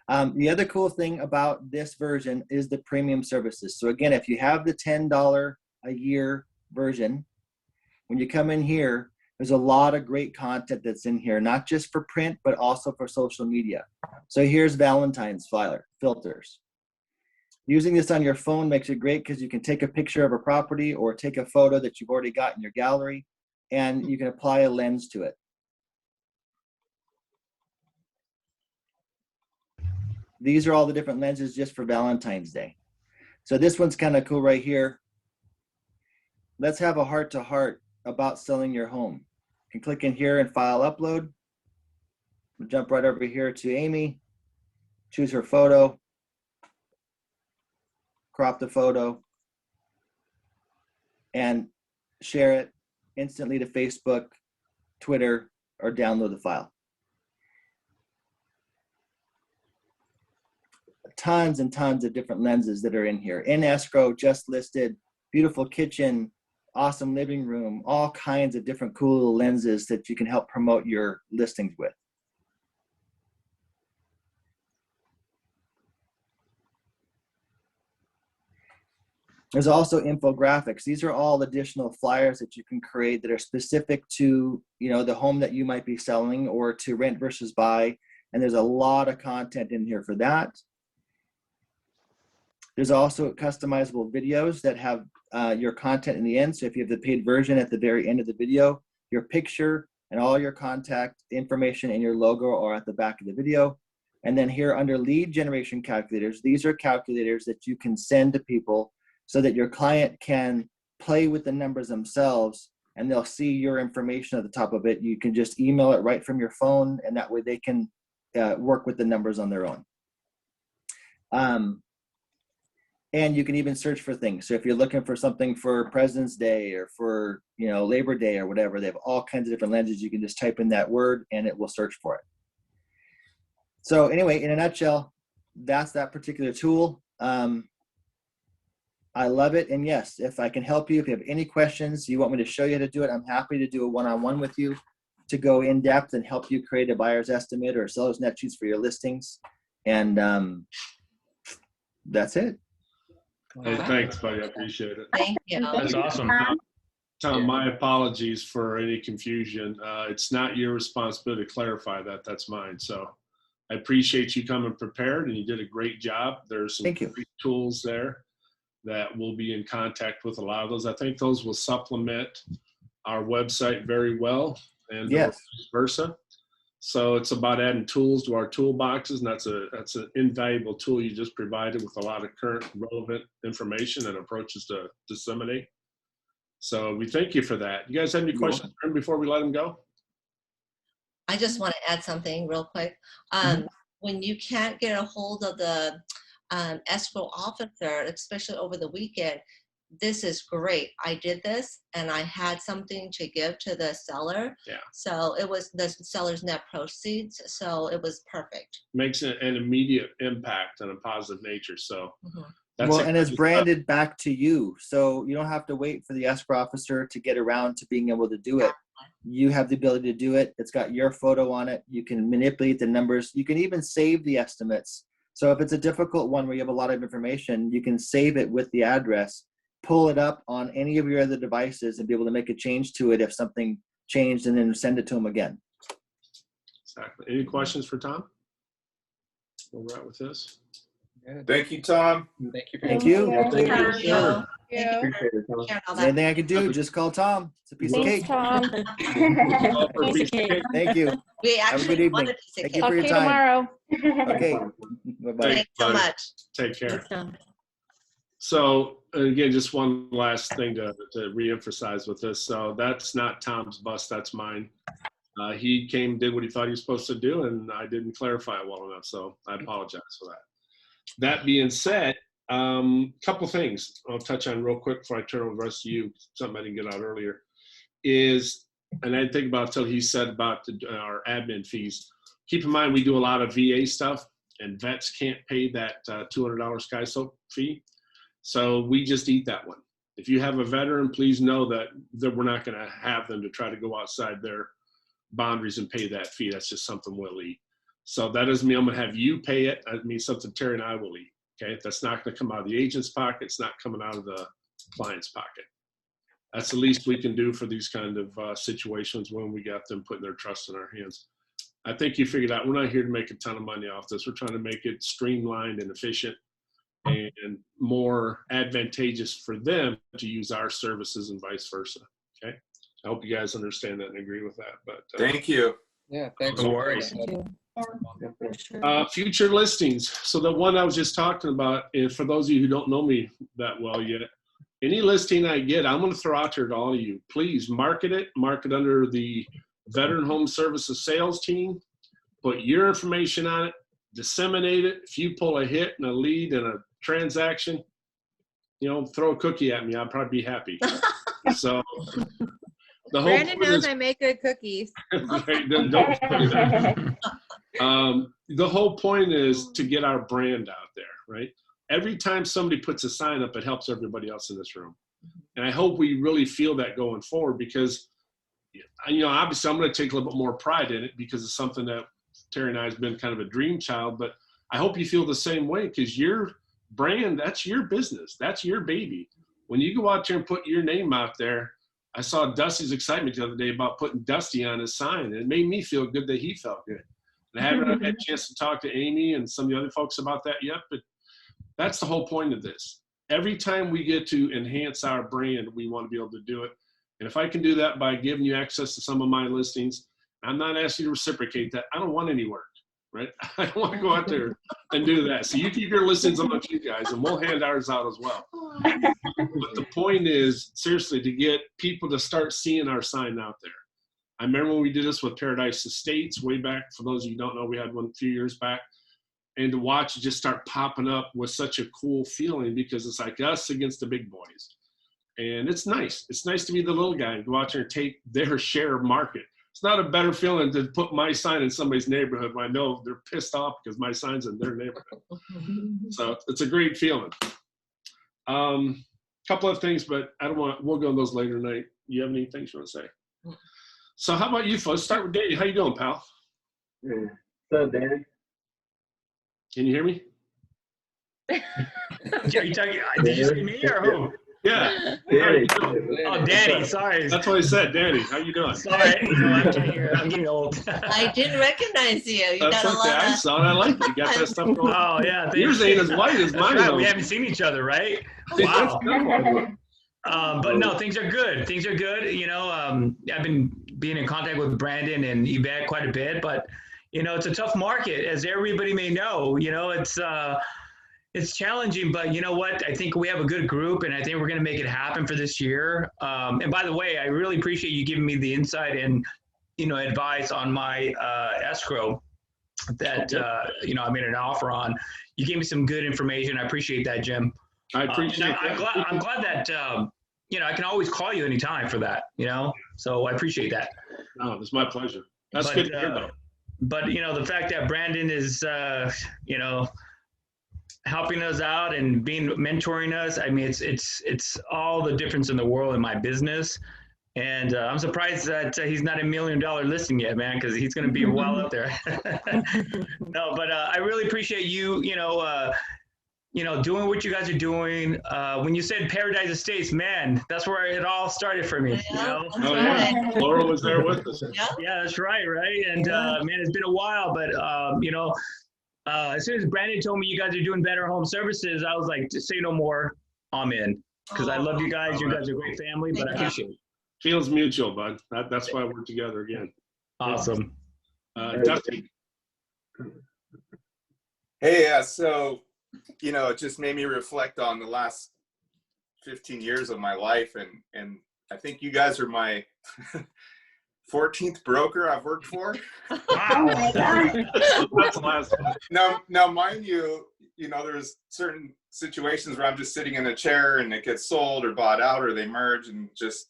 The other cool thing about this version is the premium services. So again, if you have the $10 a year version, when you come in here, there's a lot of great content that's in here, not just for print, but also for social media. So here's Valentine's filters. Using this on your phone makes it great because you can take a picture of a property or take a photo that you've already got in your gallery, and you can apply a lens to it. These are all the different lenses just for Valentine's Day. So this one's kind of cool right here. Let's have a heart-to-heart about selling your home. You can click in here and file upload. We'll jump right over here to Amy, choose her photo, crop the photo, and share it instantly to Facebook, Twitter, or download the file. Tons and tons of different lenses that are in here. In escrow, just listed, beautiful kitchen, awesome living room, all kinds of different cool little lenses that you can help promote your listings with. There's also infographics. These are all additional flyers that you can create that are specific to, the home that you might be selling or to rent versus buy. And there's a lot of content in here for that. There's also customizable videos that have your content in the end. So if you have the paid version at the very end of the video, your picture and all your contact information and your logo are at the back of the video. And then here under lead generation calculators, these are calculators that you can send to people so that your client can play with the numbers themselves and they'll see your information at the top of it. You can just email it right from your phone, and that way they can work with the numbers on their own. And you can even search for things. So if you're looking for something for President's Day or for Labor Day or whatever, they have all kinds of different lenses. You can just type in that word and it will search for it. So anyway, in a nutshell, that's that particular tool. I love it. And yes, if I can help you, if you have any questions, you want me to show you how to do it, I'm happy to do a one-on-one with you to go in depth and help you create a buyer's estimate or seller's net sheets for your listings. And that's it. Hey, thanks, buddy. I appreciate it. Thank you. That's awesome. Tom, my apologies for any confusion. It's not your responsibility to clarify that. That's mine. So I appreciate you coming prepared, and you did a great job. There's some Thank you. great tools there that we'll be in contact with. A lot of those. I think those will supplement our website very well, and Yes. vice versa. So it's about adding tools to our toolboxes, and that's an invaluable tool you just provided with a lot of current relevant information and approaches to disseminate. So we thank you for that. You guys have any questions for him before we let him go? I just want to add something real quick. When you can't get a hold of the escrow officer, especially over the weekend, this is great. I did this and I had something to give to the seller. Yeah. So it was the seller's net proceeds. So it was perfect. Makes an immediate impact on a positive nature. So that's Well, and it's branded back to you. So you don't have to wait for the escrow officer to get around to being able to do it. You have the ability to do it. It's got your photo on it. You can manipulate the numbers. You can even save the estimates. So if it's a difficult one where you have a lot of information, you can save it with the address, pull it up on any of your other devices and be able to make a change to it if something changed, and then send it to them again. Exactly. Any questions for Tom? We'll wrap with this. Thank you, Tom. Thank you. Thank you. Thank you. Thank you. Appreciate it, Tom. Sharing all that. Anything I can do, just call Tom. It's a piece of Thanks, cake. Tom. Thank you. We Have a actually good wanted evening. to say Thank you Talk for to your you time. tomorrow. Okay. Bye-bye. Thanks so buddy. much. Take care. Thanks, Tom. So again, just one last thing to reemphasize with this. So that's not Tom's bus, that's mine. He came, did what he thought he was supposed to do, and I didn't clarify it well enough. So I apologize for that. That being said, couple things I'll touch on real quick before I turn over the rest of you. Something I didn't get out earlier is, and I didn't think about it until he said about our admin fees. Keep in mind, we do a lot of VA stuff, and vets can't pay that $200 Sky Soap fee. So we just eat that one. If you have a veteran, please know that we're not going to have them to try to go outside their boundaries and pay that fee. That's just something we'll eat. So that doesn't mean I'm going to have you pay it. That means something Terry and I will eat. Okay, that's not going to come out of the agent's pocket. It's not coming out of the client's pocket. That's the least we can do for these kind of situations when we got them putting their trust in our hands. I think you figured out we're not here to make a ton of money off this. We're trying to make it streamlined and efficient and more advantageous for them to use our services and vice versa. Okay, I hope you guys understand that and agree with that. But Thank you. Yeah, thanks. No worries. Future listings. So the one I was just talking about, and for those of you who don't know me that well yet, any listing I get, I'm going to throw out there to all of you. Please market it under the Veteran Home Services sales team. Put your information on it, disseminate it. If you pull a hit and a lead and a transaction, throw a cookie at me. I'll probably be happy. So the whole Brandon point knows is, I make good cookies. right, don't do that. The whole point is to get our brand out there, right? Every time somebody puts a sign up, it helps everybody else in this room. And I hope we really feel that going forward, because, obviously I'm going to take a little bit more pride in it because it's something that Terry and I has been kind of a dream child, but I hope you feel the same way, because your brand, that's your business. That's your baby. When you go out there and put your name out there, I saw Dusty's excitement the other day about putting Dusty on his sign, and it made me feel good that he felt good. And I haven't had a chance to talk to Amy and some of the other folks about that yet, but that's the whole point of this. Every time we get to enhance our brand, we want to be able to do it. And if I can do that by giving you access to some of my listings, I'm not asking you to reciprocate that. I don't want any work, right? I don't want to go out there and do that. So you keep your listings amongst you guys, and we'll hand ours out as well. But the point is, seriously, to get people to start seeing our sign out there. I remember when we did this with Paradise Estates way back. For those of you who don't know, we had one a few years back. And to watch it just start popping up was such a cool feeling, because it's like us against the big boys. And it's nice. It's nice to be the little guy and go out there and take their share of market. It's not a better feeling to put my sign in somebody's neighborhood when I know they're pissed off because my sign's in their neighborhood. So it's a great feeling. Couple of things, but we'll go on those later tonight. You have any things you want to say? So how about you folks? Start with Danny. How you doing, pal? What's up, Danny? Can you hear me? Are you talking, did you say me or who? Yeah. Danny. Oh, Danny, sorry. That's what I said. Danny, how you doing? Sorry, I can't hear. I'm getting old. I didn't recognize you. You That's got a okay. lot I of. saw it. I like it. You got that stuff going. Oh, yeah. thanks. Yours ain't as white as That's mine. right, though. we haven't seen each other, right? That's Wow. good. But no, things are good. Things are good. You know, I've been being in contact with Brandon and Yvette quite a bit, but you know, it's a tough market, as everybody may know. You know, it's challenging, but you know what? I think we have a good group, and I think we're going to make it happen for this year. And by the way, I really appreciate you giving me the insight and advice on my escrow that I made an offer on. You gave me some good information. I appreciate that, Jim. I appreciate that. I'm glad that I can always call you anytime for that. So I appreciate that. No, it's my pleasure. That's good to hear, though. But the fact that Brandon is helping us out and mentoring us, I mean, it's all the difference in the world in my business. And I'm surprised that he's not $1 million listing yet, man, because he's going to be well up there. No, but I really appreciate you, doing what you guys are doing. When you said Paradise Estates, man, that's where it all started for me. Yeah, Oh, yeah. Laura was there with us. Yeah, that's right. And man, it's been a while, but as soon as Brandon told me you guys are doing Better Home Services, I was like, just say no more. I'm in, because I love you guys. You guys are a great family, but I appreciate it. Feels mutual, bud. That's why we're together again. Awesome. Dusty. Hey, so it just made me reflect on the last 15 years of my life, and I think you guys are my 14th broker I've worked for. Oh my God. That's the last one. Now, mind you, there's certain situations where I'm just sitting in a chair and it gets sold or bought out or they merge, and just,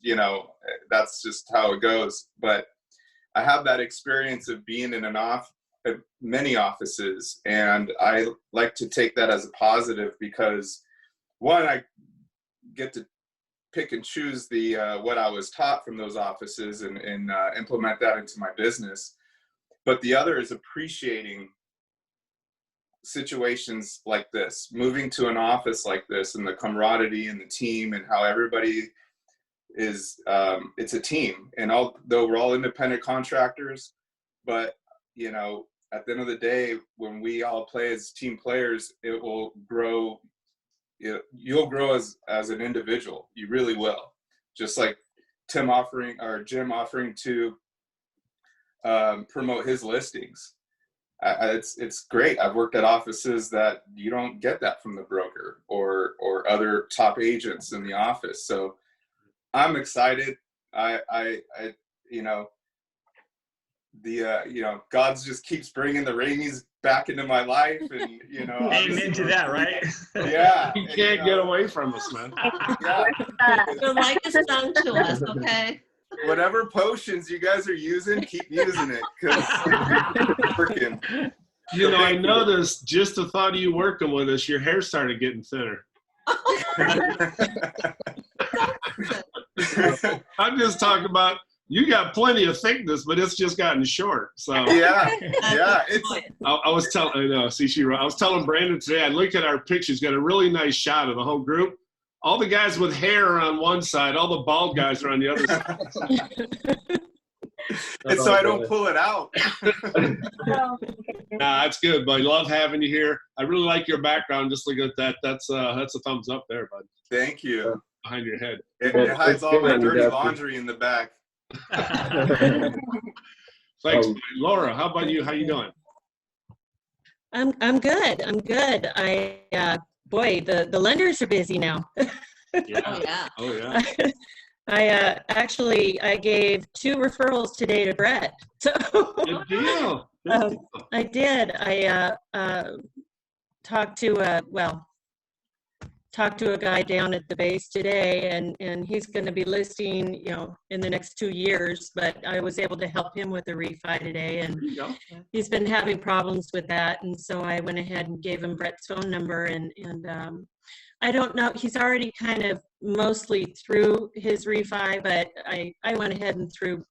that's just how it goes. But I have that experience of being in many offices, and I like to take that as a positive because, one, I get to pick and choose the what I was taught from those offices and implement that into my business. But the other is appreciating situations like this, moving to an office like this, and the camaraderie and the team, and how everybody is it's a team. And though we're all independent contractors, but at the end of the day, when we all play as team players, it will grow. You'll grow as an individual. You really will. Just like Jim offering to promote his listings. It's great. I've worked at offices that you don't get that from the broker or other top agents in the office. So I'm excited. God just keeps bringing the Raineys back into my life, and amen to that, right? Yeah, You can't get away from us, man. Yeah. You're like a son to us, okay? Whatever potions you guys are using, keep using it, because it's working. I noticed just the thought of you working with us, your hair started getting thinner. I'm just talking about, you got plenty of thickness, but it's just gotten short. So yeah. I was telling Brandon today, I looked at our pictures, got a really nice shot of the whole group. All the guys with hair are on one side, all the bald guys are on the other side. And so I don't pull it out. Nah, that's good, bud. Love having you here. I really like your background. Just looking at that, that's a thumbs up there, bud. Thank you. Behind your head. It hides all my dirty laundry in the back. Thanks, Laura. How about you? How you doing? I'm good. Boy, the lenders are busy now. Yeah. Oh yeah. I gave 2 referrals today to Brett. So Good deal. I did. I talked to a guy down at the base today, and he's going to be listing, in the next 2 years, but I was able to help him with the refi today, and he's been having problems with that. And so I went ahead and gave him Brett's phone number, and I don't know. He's already kind of mostly through his refi, but I went ahead and threw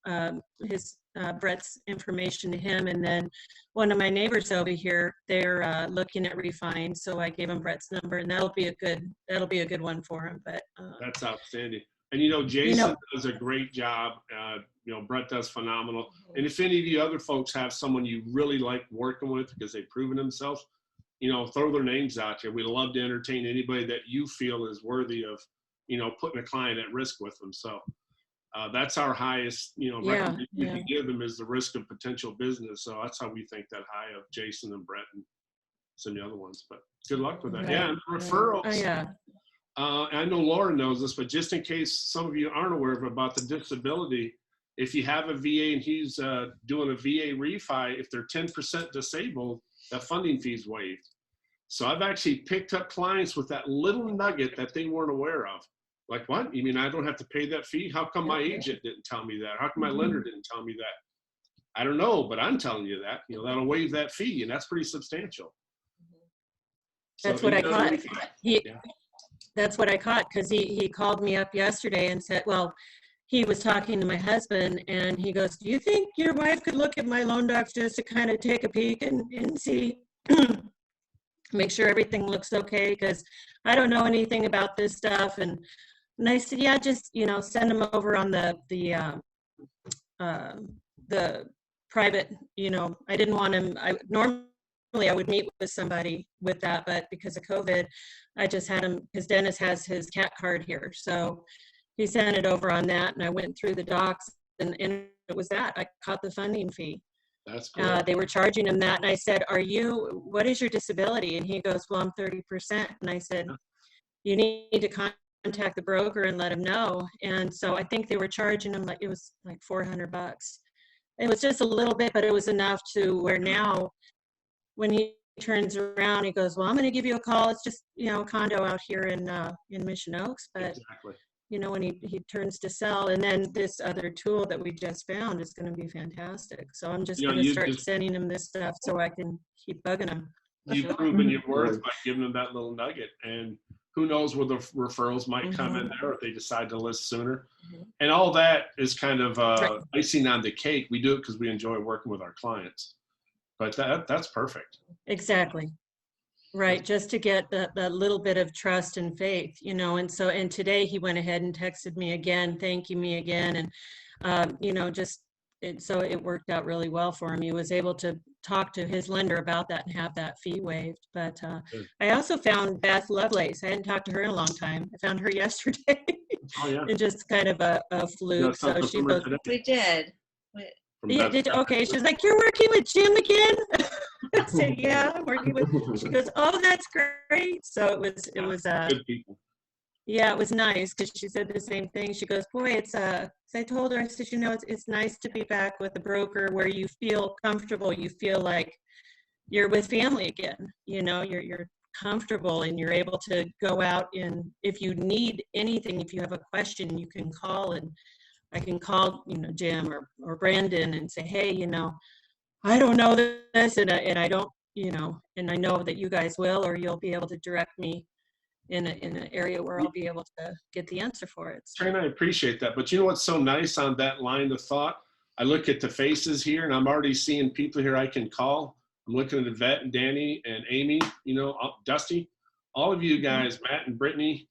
his Brett's information to him, and then one of my neighbors over here, they're looking at refining, so I gave him Brett's number, and that'll be a good one for him. But that's outstanding. And you know, Jason does a great job. You know, Brett does phenomenal. And if any of you other folks have someone you really like working with because they've proven themselves, you know, throw their names out there. We'd love to entertain anybody that you feel is worthy of, you know, putting a client at risk with them. So that's our highest, you know, recommendation we can give them is the risk of potential business. So that's how we think that high of Jason and Brett and some of the other ones. But good luck with that. Right. Yeah, and referrals. Oh, yeah. I know Laura knows this, but just in case some of you aren't aware of about the disability, if you have a VA and he's doing a VA refi, if they're 10% disabled, that funding fee is waived. So I've actually picked up clients with that little nugget that they weren't aware of. Like, what? You mean I don't have to pay that fee? How come my agent didn't tell me that? How come my lender didn't tell me that? I don't know, but I'm telling you that. You know, that'll waive that fee, and that's pretty substantial. That's what I caught. That's what I caught, because he called me up yesterday and said, well, he was talking to my husband, and he goes, do you think your wife could look at my loan docs just to kind of take a peek and see, make sure everything looks okay? Because I don't know anything about this stuff. And I said, yeah, just, you know, send them over on the private, you know, I didn't want him, normally I would meet with somebody with that, but because of COVID, I just had him, because Dennis has his CAT card here. So he sent it over on that, and I went through the docs, and it was that. I caught the funding fee. That's cool. They were charging him that, and I said, what is your disability? And he goes, well, I'm 30%. And I said, you need to contact the broker and let him know. And so I think they were charging him, like, it was like $400. It was just a little bit, but it was enough to where now when he turns around, he goes, well, I'm going to give you a call. It's just, you know, a condo out here in Mission Oaks. But, exactly. You know, when he turns to sell, and then this other tool that we just found is going to be fantastic. So I'm just going to start sending him this stuff so I can keep bugging him. You've proven your worth by giving them that little nugget. And who knows where the referrals might come in there if they decide to list sooner. And all that is kind of icing on the cake. We do it because we enjoy working with our clients. But that's perfect. Exactly. Right. Just to get that little bit of trust and faith, you know. And so, and today he went ahead and texted me again, thanking me again. And, you know, so it worked out really well for him. He was able to talk to his lender about that and have that fee waived. But I also found Beth Lovelace. I hadn't talked to her in a long time. I found her yesterday. Oh, yeah. And just kind of a fluke. So she goes, we did. Yeah, okay. She's like, you're working with Jim again? I said, yeah, I'm working with. She goes, oh, that's great. So it was good people. Yeah, it was nice, because she said the same thing. She goes, boy, it's so I told her, I said, you know, it's nice to be back with a broker where you feel comfortable. You feel like you're with family again. You know, you're comfortable, and you're able to go out, and if you need anything, if you have a question, you can call, and I can call, you know, Jim or Brandon and say, hey, you know, I don't know this, and I don't, you know, and I know that you guys will, or you'll be able to direct me in an area where I'll be able to get the answer for it. So. And I appreciate that. But you know what's so nice on that line of thought? I look at the faces here, and I'm already seeing people here I can call. I'm looking at Yvette and Danny and Amy, you know, Dusty, all of you guys, Matt and Brittany,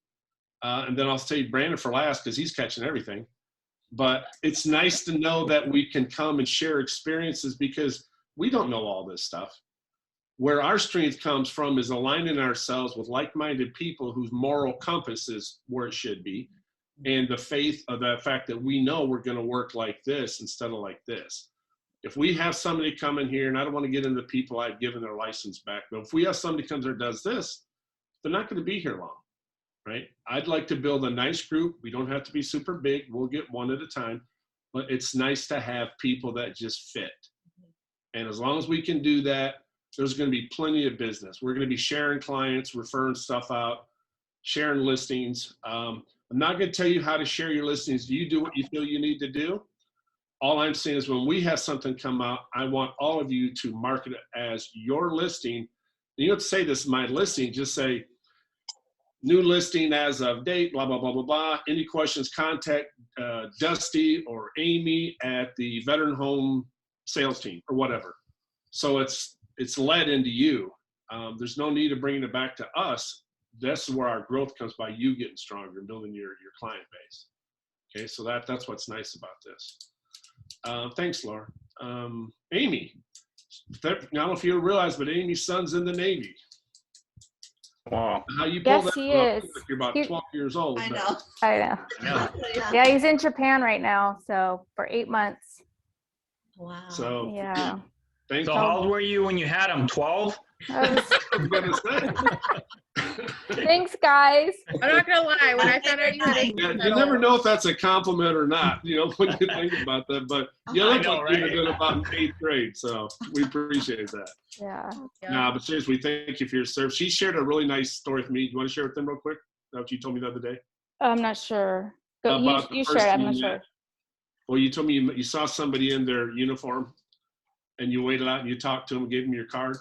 and then I'll say Brandon for last because he's catching everything. But it's nice to know that we can come and share experiences because we don't know all this stuff. Where our strength comes from is aligning ourselves with like-minded people whose moral compass is where it should be, and the faith of the fact that we know we're going to work like this instead of like this. If we have somebody come in here, and I don't want to get into people I've given their license back, but if we have somebody comes here and does this, they're not going to be here long. Right? I'd like to build a nice group. We don't have to be super big. We'll get one at a time, but it's nice to have people that just fit. And as long as we can do that, there's going to be plenty of business. We're going to be sharing clients, referring stuff out, sharing listings. I'm not going to tell you how to share your listings. You do what you feel you need to do. All I'm saying is when we have something come out, I want all of you to market it as your listing. And you don't have to say this is my listing, just say, new listing as of date, blah, blah, blah, blah, blah. Any questions, contact Dusty or Amy at the veteran home sales team or whatever. So it's led into you. There's no need of bringing it back to us. That's where our growth comes by you getting stronger and building your client base. Okay, so that's what's nice about this. Thanks, Laura. Amy, I don't know if you realize, but Amy's son's in the Navy. Wow. How you pull Yes, that he off? is. You're about 12 years old. I but- know. I know. Yeah. Yeah, he's in Japan right now, so for 8 months. Wow. So Yeah. thank So you. how old were you when you had him? 12? I was- I was gonna say. Thanks, guys. I'm not gonna lie. When I found out you had a Yeah, you never know if that's a compliment or not, you know, when you think about that. But you I look know, like you're right? doing about 8th grade, so we appreciate that. Yeah. Nah, but seriously, thank you for your service. She shared a really nice story with me. You want to share with them real quick? That's what you told me the other day. I'm not sure. Go, About the you share it. person I'm not you sure. met. Well, you told me you saw somebody in their uniform, and you waited out and you talked to them and gave them your card.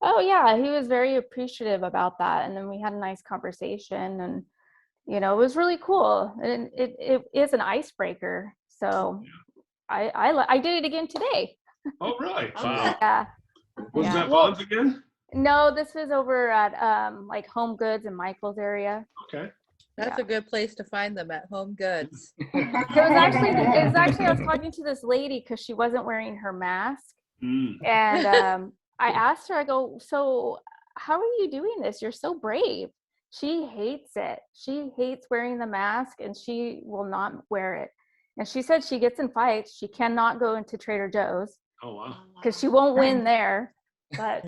Oh yeah, he was very appreciative about that, and then we had a nice conversation, and it was really cool, and it is an icebreaker. So I did it again today. Oh, really? Wow. Yeah. Was Yeah. that Well, Bonds again? No, this was over at like Home Goods in Michael's area. Okay. That's a good place to find them, at Home Goods. It was actually I was talking to this lady because she wasn't wearing her mask, and I asked her, I go, so how are you doing this? You're so brave. She hates it. She hates wearing the mask, and she will not wear it. And she said she gets in fights. She cannot go into Trader Joe's Oh, wow. because she won't win there. But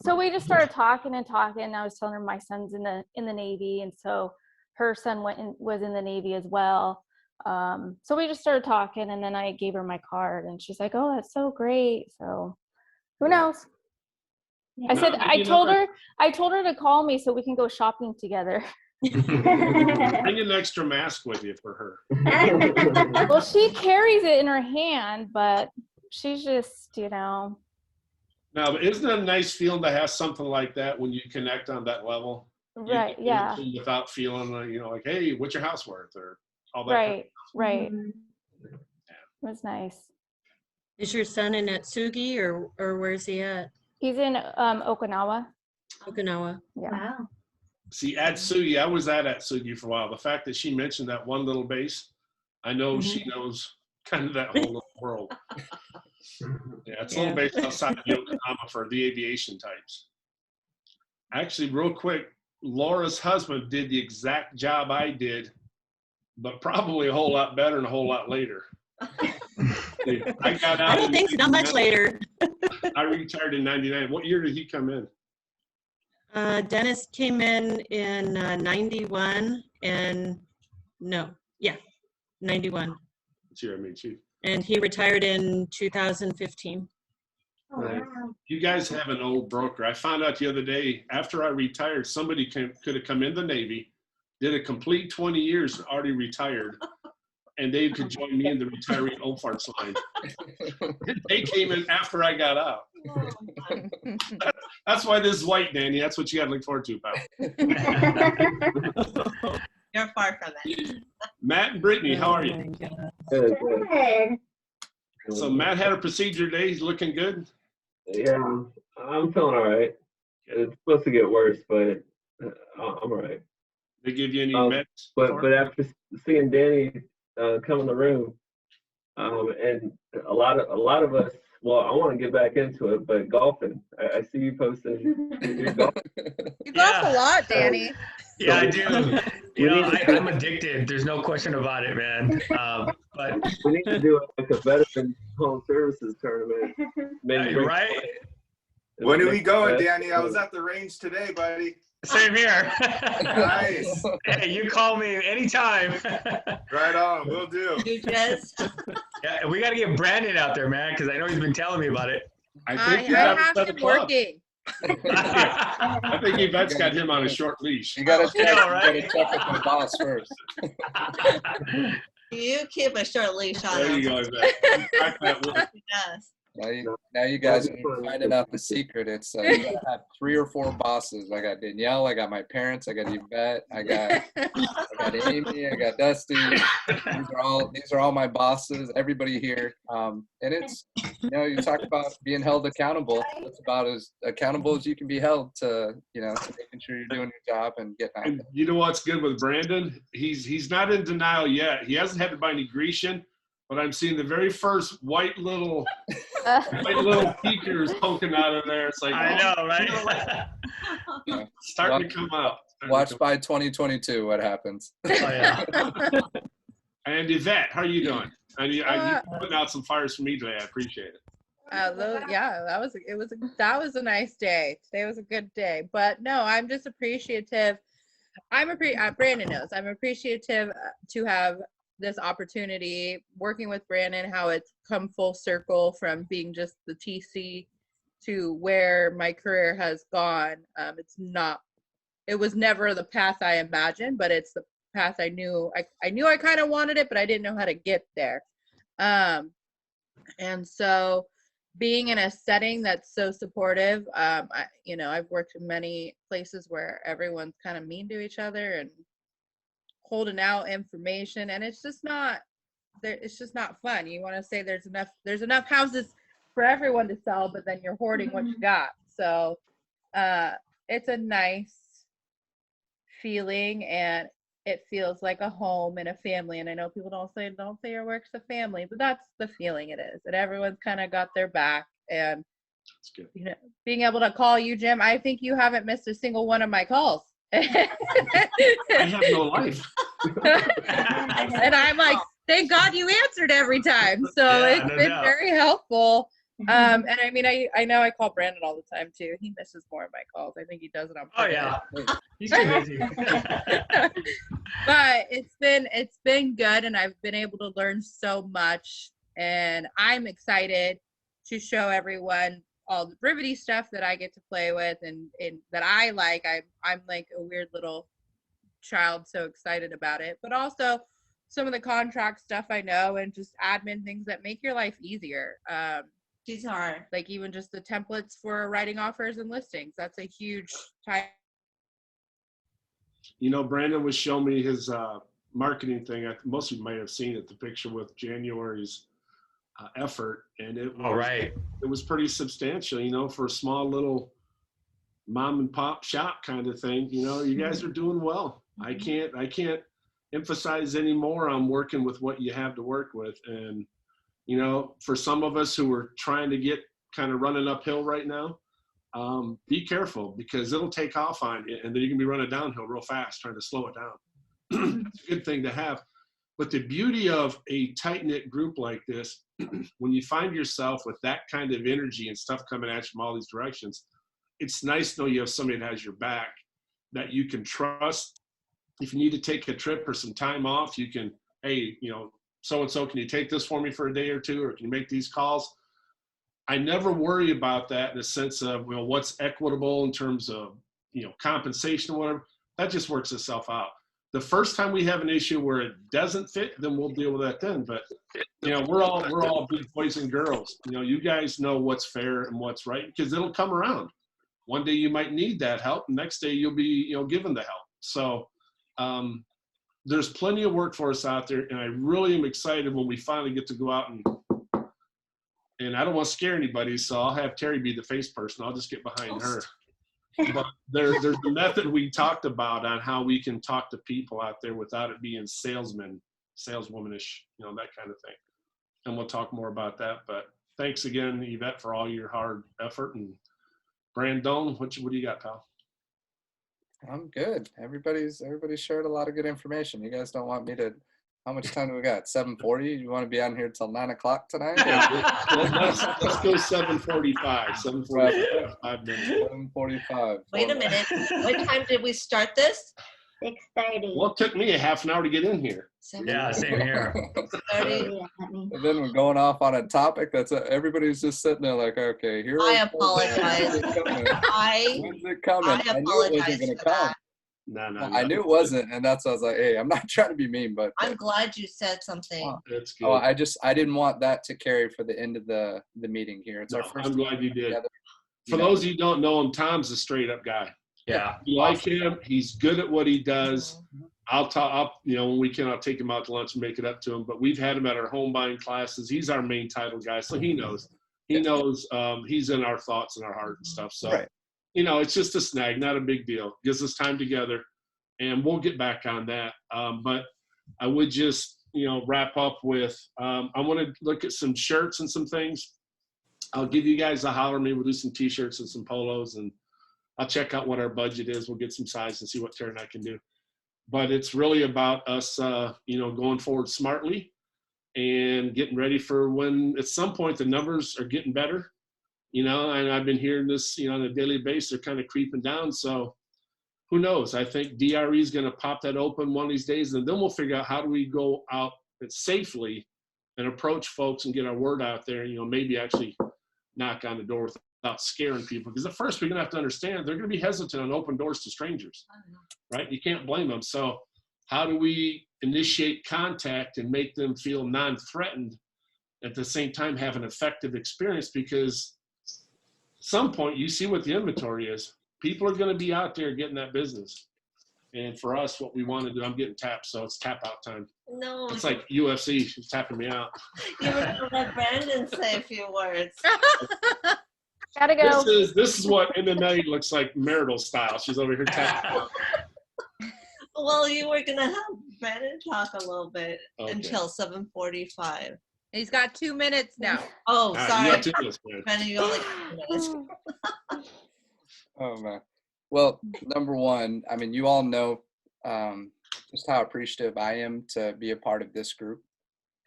so we just started talking and talking. And I was telling her my son's in the Navy, and so her son was in the Navy as well. So we just started talking, and then I gave her my card, and she's like, "Oh, that's so great." So who knows? I said I told her to call me so we can go shopping together. Bring an extra mask with you for her. Well, she carries it in her hand, but she's just, Now, but isn't it a nice feeling to have something like that when you connect on that level? right, You yeah, can without feeling like, hey, what's your house worth, or all that. right. It was nice. Is your son in Atsugi or where's he at? He's in Okinawa. Okinawa. Yeah. Wow. See, Atsugi, I was at Atsugi for a while. The fact that she mentioned that one little base, I know she knows kind of that whole little world. Yeah, it's a little base outside of Yokohama for the aviation types. Actually, real quick, Laura's husband did the exact job I did, but probably a whole lot better and a whole lot later. I got out. I don't think not much later. I retired in '99. What year did he come in? Dennis came in 91 and 91. What year I mean, Chief? And he retired in 2015. Oh, wow. You guys have an old broker. I found out the other day, after I retired, somebody could have come in the Navy, did a complete 20 years, already retired, and they could join me in the retiree Ofarts line. They came in after I got out. That's why this is white, Danny. That's what you got to look forward to, pal. You're far from it. Matt and Brittany, how are you? Good, good. So Matt had a procedure today. He's looking good. Yeah, I'm feeling all right. It's supposed to get worse, but I'm all right. They give you any meds? But after seeing Danny come in the room, and a lot of us, well, I want to get back into it, but golfing. I see you posting your golf. You golf a lot, Danny. Yeah, I do. I'm addicted. There's no question about it, man. But we need to do like a veteran home services tournament. Maybe bring- right? When are we going, Danny? I was at the range today, buddy. Same here. Nice. Hey, you call me anytime. Right on. Will do. You just. Yeah, we got to get Brandon out there, man, because I know he's been telling me about it. I I think you have have set a him club. working. I think Yvette's got him on a short leash. You gotta check, know, right? you gotta check with my boss first. You keep a short leash on There him. you go, Yvette. Crack that whip. Yes. Now you guys are finding out the secret. It's you gotta have 3 or 4 bosses. I got Danielle, I got my parents, I got Yvette, I got Amy, I got Dusty. These are all my bosses. Everybody here, and it's you talk about being held accountable. It's about as accountable as you can be held to to making sure you're doing your job and getting out And there. you know what's good with Brandon? He's not in denial yet. He hasn't had to buy any Grecian, but I'm seeing the very first white little peekers poking out of there. It's like, I know, right? Starting to come out. Watch by 2022 what happens. Oh, yeah. And Yvette, how are you doing? You putting out some fires for me today. I appreciate it. Yeah, that was a nice day. Today was a good day. But no, I'm just appreciative. Brandon knows I'm appreciative to have this opportunity working with Brandon, how it's come full circle from being just the TC to where my career has gone. It was never the path I imagined, but it's the path I knew I kind of wanted it, but I didn't know how to get there. And so being in a setting that's so supportive, I've worked in many places where everyone's kind of mean to each other and holding out information, and it's just not fun. You want to say there's enough houses for everyone to sell, but then you're hoarding what you got. So it's a nice feeling, and it feels like a home and a family. And I know people don't say your work's a family, but that's the feeling it is, that everyone's kind of got their back. And That's good. Being able to call you, Jim, I think you haven't missed a single one of my calls. I have no life. And I'm like, thank God you answered every time. So it's been very helpful. And I mean, I know I call Brandon all the time too. He misses more of my calls. I think he does it on purpose. Oh yeah, he's too busy. But it's been good, and I've been able to learn so much, and I'm excited to show everyone all the Brivity stuff that I get to play with and that I like. I'm like a weird little child, so excited about it. But also some of the contract stuff I know, and just admin things that make your life easier. These are like even just the templates for writing offers and listings. That's a huge time. Brandon was showing me his marketing thing. Most of you might have seen it, the picture with January's effort, and it was pretty substantial, for a small little mom and pop shop kind of thing. You guys are doing well. I can't emphasize any more on working with what you have to work with. And for some of us who are trying to get kind of running uphill right now, be careful, because it'll take off on you, and then you can be running downhill real fast trying to slow it down. It's a good thing to have. But the beauty of a tight-knit group like this, when you find yourself with that kind of energy and stuff coming at you from all these directions, it's nice to know you have somebody that has your back, that you can trust. If you need to take a trip or some time off, you can, hey, so-and-so, can you take this for me for a day or two, or can you make these calls? I never worry about that in the sense of, what's equitable in terms of, compensation or whatever. That just works itself out. The first time we have an issue where it doesn't fit, then we'll deal with that then. But, we're all big boys and girls. You guys know what's fair and what's right, because it'll come around. One day you might need that help. The next day you'll be, given the help. So, there's plenty of work for us out there, and I really am excited when we finally get to go out and I don't want to scare anybody, so I'll have Terry be the face person. I'll just get behind her. But there's the method we talked about on how we can talk to people out there without it being saleswomanish, that kind of thing. And we'll talk more about that. But thanks again, Yvette, for all your hard effort. And Brandon, what do you got, pal? I'm good. Everybody's shared a lot of good information. You guys don't want me to. How much time do we got? 7:40. You want to be on here till 9 o'clock tonight? Let's go 7:45. 7:45. 5 minutes. 7:45. Wait a minute. What time did we start this? 6:30. Well, it took me a half an hour to get in here. Yeah, same here. 6:30. And then we're going off on a topic that's everybody's just sitting there like, okay, here. I apologize. When's it coming? I When's it coming? apologize I knew it wasn't for going to come. that. No, no, Well, no. I knew it wasn't, and that's why I was like, hey, I'm not trying to be mean, but I'm glad you said something. That's good. oh, I didn't want that to carry for the end of the meeting here. It's No, our first I'm glad you did. together. For those of you who don't know him, Tom's a straight up guy. Yeah. You like him. He's good at what he does. I'll talk, when we can, I'll take him out to lunch and make it up to him. But we've had him at our home buying classes. He's our main title guy, so he knows. He knows he's in our thoughts and our heart and stuff. So, Right. It's just a snag, not a big deal. Gives us time together, and we'll get back on that. But I would just, wrap up with I want to look at some shirts and some things. I'll give you guys a holler. Maybe we'll do some T-shirts and some polos, and I'll check out what our budget is. We'll get some size and see what Tara and I can do. But it's really about us, going forward smartly and getting ready for when at some point the numbers are getting better, and I've been hearing this, on a daily basis, they're kind of creeping down. So who knows? I think DRE is going to pop that open one of these days, and then we'll figure out how do we go out safely and approach folks and get our word out there, maybe actually knock on the door without scaring people. Because at first we're going to have to understand they're going to be hesitant on open doors to strangers, right? You can't blame them. So how do we initiate contact and make them feel non-threatened, at the same time have an effective experience? Because at some point you see what the inventory is. People are going to be out there getting that business. And for us, what we want to do, I'm getting tapped, so it's tap out time. No, It's like UFC, she's tapping me out. you were going to let Brandon say a few words. Gotta go. This is what MMA looks like marital style. She's over here tapping out. Well, you were going to have Brandon talk a little bit Okay. until 7:45. He's got 2 minutes now. Oh, All right, sorry. you got 2 minutes, man. Brandon, you only got 2 minutes. Oh man. Well, number one, I mean, you all know just how appreciative I am to be a part of this group,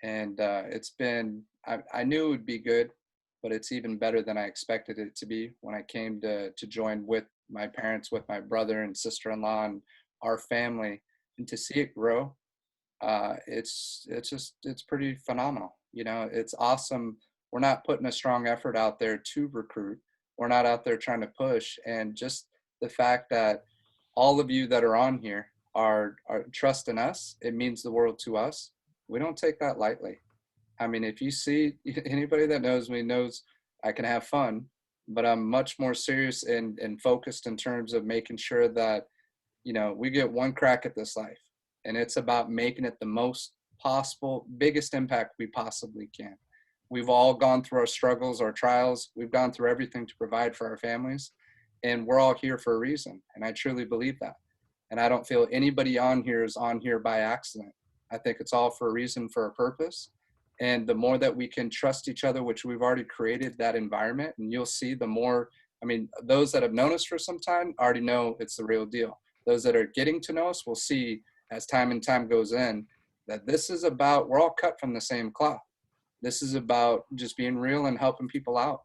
and it's been. I knew it would be good, but it's even better than I expected it to be when I came to join with my parents, with my brother and sister-in-law, and our family, and to see it grow. It's pretty phenomenal. It's awesome. We're not putting a strong effort out there to recruit. We're not out there trying to push. And just the fact that all of you that are on here are trusting us, it means the world to us. We don't take that lightly. I mean, if you see anybody that knows me knows I can have fun, but I'm much more serious and focused in terms of making sure that, we get one crack at this life. And it's about making it the most possible, biggest impact we possibly can. We've all gone through our struggles, our trials. We've gone through everything to provide for our families. And we're all here for a reason. And I truly believe that. And I don't feel anybody on here is on here by accident. I think it's all for a reason, for a purpose. And the more that we can trust each other, which we've already created that environment, and you'll see the more, those that have known us for some time already know it's the real deal. Those that are getting to know us will see as time and time goes in that this is about, we're all cut from the same cloth. This is about just being real and helping people out.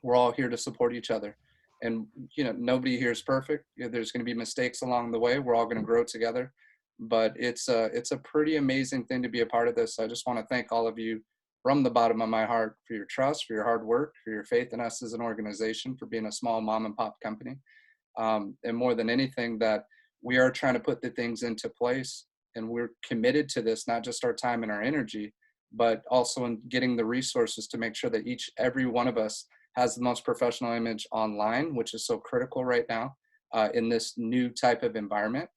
We're all here to support each other. And, nobody here is perfect. There's going to be mistakes along the way. We're all going to grow together. But it's a pretty amazing thing to be a part of this. I just want to thank all of you from the bottom of my heart for your trust, for your hard work, for your faith in us as an organization, for being a small mom and pop company. And more than anything, that we are trying to put the things into place, and we're committed to this, not just our time and our energy, but also in getting the resources to make sure that every one of us has the most professional image online, which is so critical right now in this new type of environment,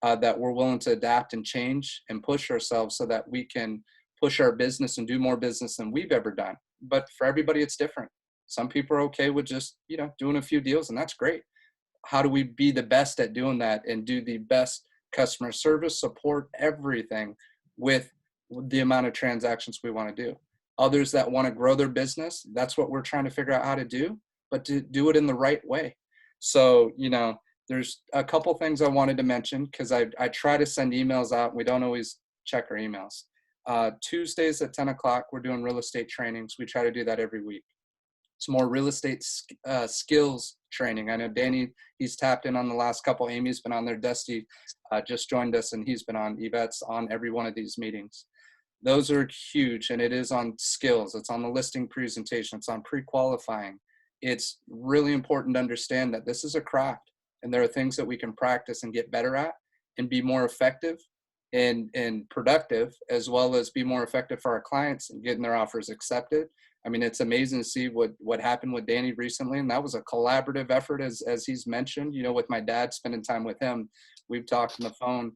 that we're willing to adapt and change and push ourselves so that we can push our business and do more business than we've ever done. But for everybody, it's different. Some people are okay with just, doing a few deals, and that's great. How do we be the best at doing that and do the best customer service, support, everything with the amount of transactions we want to do? Others that want to grow their business, that's what we're trying to figure out how to do, but to do it in the right way. So, there's a couple things I wanted to mention, because I try to send emails out. We don't always check our emails. Tuesdays at 10 o'clock, we're doing real estate trainings. We try to do that every week. It's more real estate skills training. I know Danny, he's tapped in on the last couple. Amy's been on there. Dusty just joined us, and he's been on. Yvette's on every one of these meetings. Those are huge, and it is on skills. It's on the listing presentation. It's on pre-qualifying. It's really important to understand that this is a craft. And there are things that we can practice and get better at and be more effective and productive, as well as be more effective for our clients and getting their offers accepted. I mean, it's amazing to see what happened with Danny recently. And that was a collaborative effort, as he's mentioned, you know, with my dad, spending time with him. We've talked on the phone.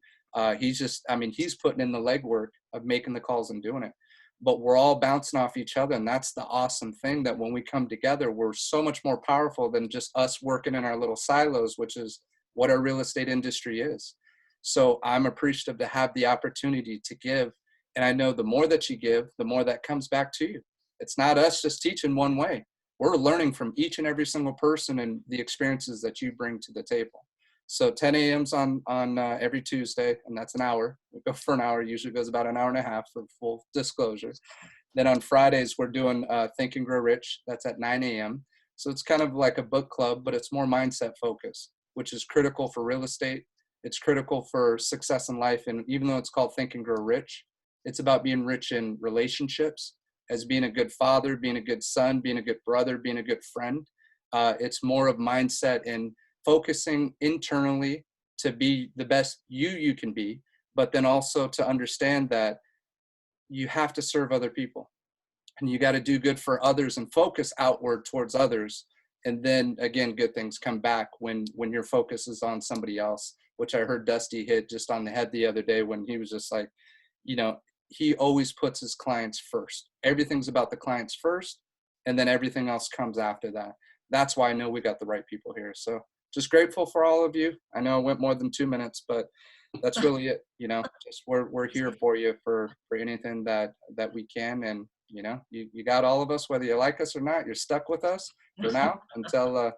He's putting in the legwork of making the calls and doing it. But we're all bouncing off each other. And that's the awesome thing, that when we come together, we're so much more powerful than just us working in our little silos, which is what our real estate industry is. So I'm appreciative to have the opportunity to give. And I know the more that you give, the more that comes back to you. It's not us just teaching one way. We're learning from each and every single person and the experiences that you bring to the table. So 10 a.m.s on every Tuesday, and that's an hour. We go for an hour. It usually goes about an hour and a half for full disclosure. Then on Fridays, we're doing Think and Grow Rich. That's at 9 a.m. So it's kind of like a book club, but it's more mindset focused, which is critical for real estate. It's critical for success in life. And even though it's called Think and Grow Rich, it's about being rich in relationships, as being a good father, being a good son, being a good brother, being a good friend. It's more of mindset and focusing internally to be the best you can be, but then also to understand that you have to serve other people and you got to do good for others and focus outward towards others. And then again, good things come back when your focus is on somebody else, which I heard Dusty hit just on the head the other day when he was just like, you know, he always puts his clients first. Everything's about the clients first, and then everything else comes after that. That's why I know we got the right people here. So just grateful for all of you. I know I went more than 2 minutes, but that's really it. You know, just we're here for you for anything that we can. And, you know, you got all of us, whether you like us or not. You're stuck with us for now until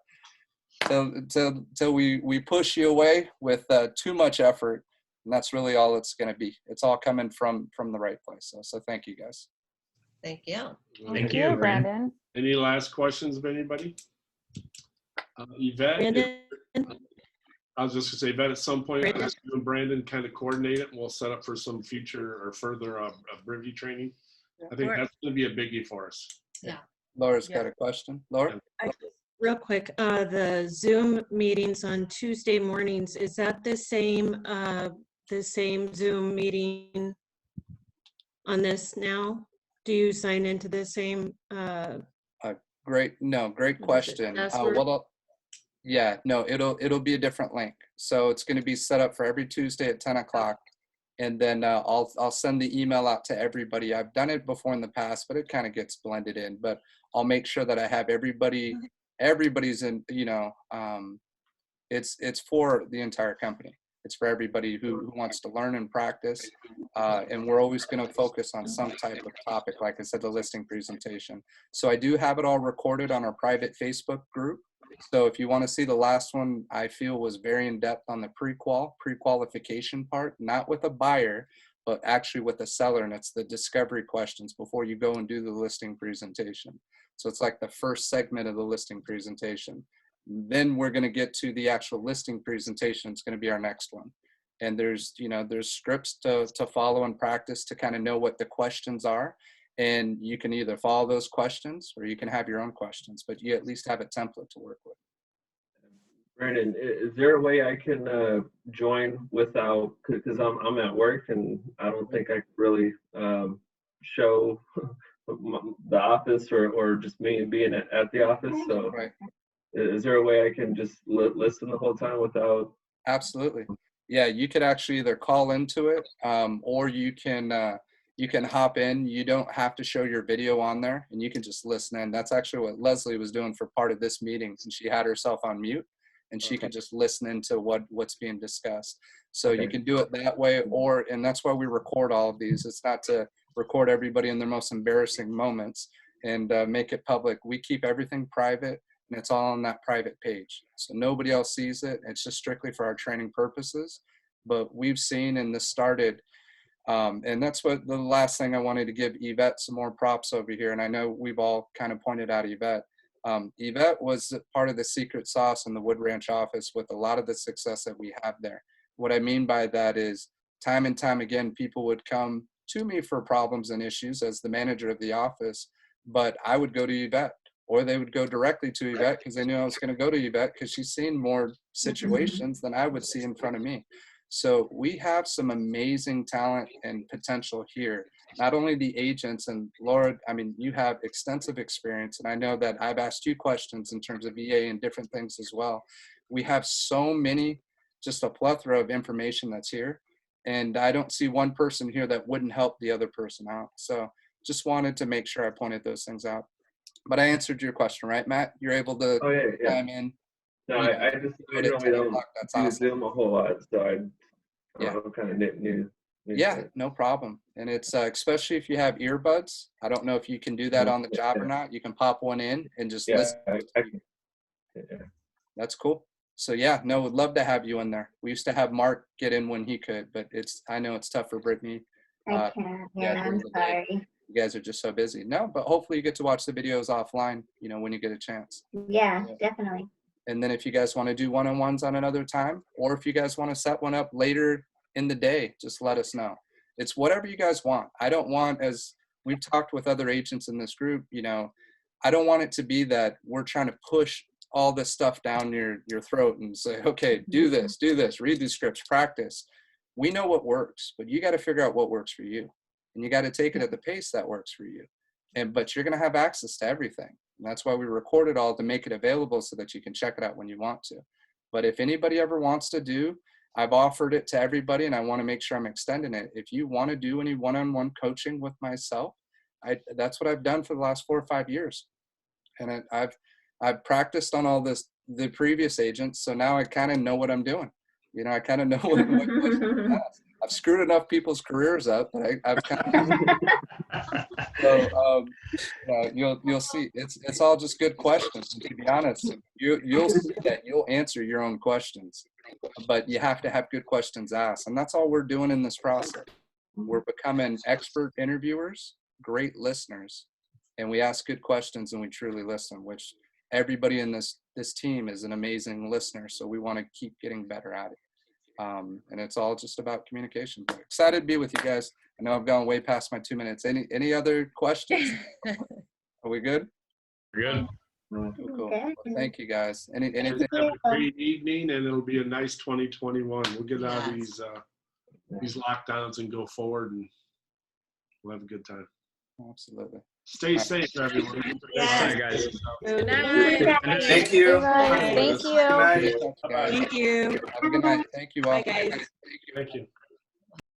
we push you away with too much effort. And that's really all it's going to be. It's all coming from the right place. So thank you, guys. Thank you. Thank you, Brandon. Any last questions of anybody? Yvette, Brandon? I was just gonna say, Yvette, at some point, Brandon? you and Brandon kind of coordinate it, and we'll set up for some future or further review training. I think that's gonna be a biggie for us. Yeah. Laura's got a question. Laura? Real quick, the Zoom meetings on Tuesday mornings, is that the same Zoom meeting on this now? Do you sign into the same? Great question. Password? It'll be a different link. So it's going to be set up for every Tuesday at 10 o'clock. And then I'll send the email out to everybody. I've done it before in the past, but it kind of gets blended in. But I'll make sure that I have everybody's in, you know, it's for the entire company. It's for everybody who wants to learn and practice. And we're always going to focus on some type of topic, like I said, the listing presentation. So I do have it all recorded on our private Facebook group. So if you want to see the last one, I feel was very in depth on the pre-qualification part, not with a buyer, but actually with the seller. And it's the discovery questions before you go and do the listing presentation. So it's like the first segment of the listing presentation. Then we're going to get to the actual listing presentation. It's going to be our next one. And there's scripts to follow and practice to kind of know what the questions are. And you can either follow those questions or you can have your own questions, but you at least have a template to work with. Brandon, is there a way I can join without, because I'm at work and I don't think I could really show the office or just me being at the office. So Right. Is there a way I can just listen the whole time without? Absolutely. Yeah, you could actually either call into it or you can hop in. You don't have to show your video on there and you can just listen in. That's actually what Leslie was doing for part of this meeting, since she had herself on mute and she could just listen into what's being discussed. So you can do it that way, and that's why we record all of these. It's not to record everybody in their most embarrassing moments and make it public. We keep everything private. And it's all on that private page. So nobody else sees it. It's just strictly for our training purposes. But we've seen, and this started, and that's what the last thing I wanted to give Yvette some more props over here. And I know we've all kind of pointed out Yvette. Yvette was part of the secret sauce in the Wood Ranch office with a lot of the success that we have there. What I mean by that is time and time again, people would come to me for problems and issues as the manager of the office, but I would go to Yvette. or they would go directly to Yvette because they knew I was going to go to Yvette because she's seen more situations than I would see in front of me. So we have some amazing talent and potential here. Not only the agents, and Laura, I mean, you have extensive experience, and I know that I've asked you questions in terms of VA and different things as well. We have so many, just a plethora of information that's here. And I don't see one person here that wouldn't help the other person out. So just wanted to make sure I pointed those things out. But I answered your question, right, Matt? You're able to Oh yeah. chime in. No, I normally don't That's use awesome. Zoom a whole lot, so Yeah. I'm kind of new. Yeah, no problem. And it's especially if you have earbuds. I don't know if you can do that on the job or not. You can pop one in and just listen. That's cool. So yeah, no, would love to have you in there. We used to have Mark get in when he could, but I know it's tough for Brittany. I can't. Yeah, I'm sorry. You guys are just so busy. No, but hopefully you get to watch the videos offline, you know, when you get a chance. Yeah, definitely. And then if you guys want to do one-on-ones on another time, or if you guys want to set one up later in the day, just let us know. It's whatever you guys want. I don't want, as we've talked with other agents in this group, you know, I don't want it to be that we're trying to push all this stuff down your throat and say, okay, do this, read these scripts, practice. We know what works, but you got to figure out what works for you. And you got to take it at the pace that works for you. But you're going to have access to everything. And that's why we record it all, to make it available so that you can check it out when you want to. But if anybody ever wants to do, I've offered it to everybody, and I want to make sure I'm extending it. If you want to do any one-on-one coaching with myself, that's what I've done for the last 4 or 5 years. And I've practiced on all the previous agents, so now I kind of know what I'm doing. You know, I kind of know what I've screwed enough people's careers up, but I've kind of. So you'll see, it's all just good questions. And to be honest, you'll see that you'll answer your own questions, but you have to have good questions asked, and that's all we're doing in this process. We're becoming expert interviewers, great listeners, and we ask good questions and we truly listen. Which everybody in this team is an amazing listener, so we want to keep getting better at it. And it's all just about communication. But excited to be with you guys. I know I've gone way past my 2 minutes. Any other questions? Are we good? Good. Cool. Well, thank you guys. Anything? Have a great evening, and it'll be a nice 2021. We'll get out of these lockdowns and go forward, and we'll have a good time. Absolutely. Stay safe, everyone. Yes. Guys. Good night. Thank you. Thank you. Good night. Thank you. Thank you. Have a good night. Thank you all. Bye, guys. Thank you.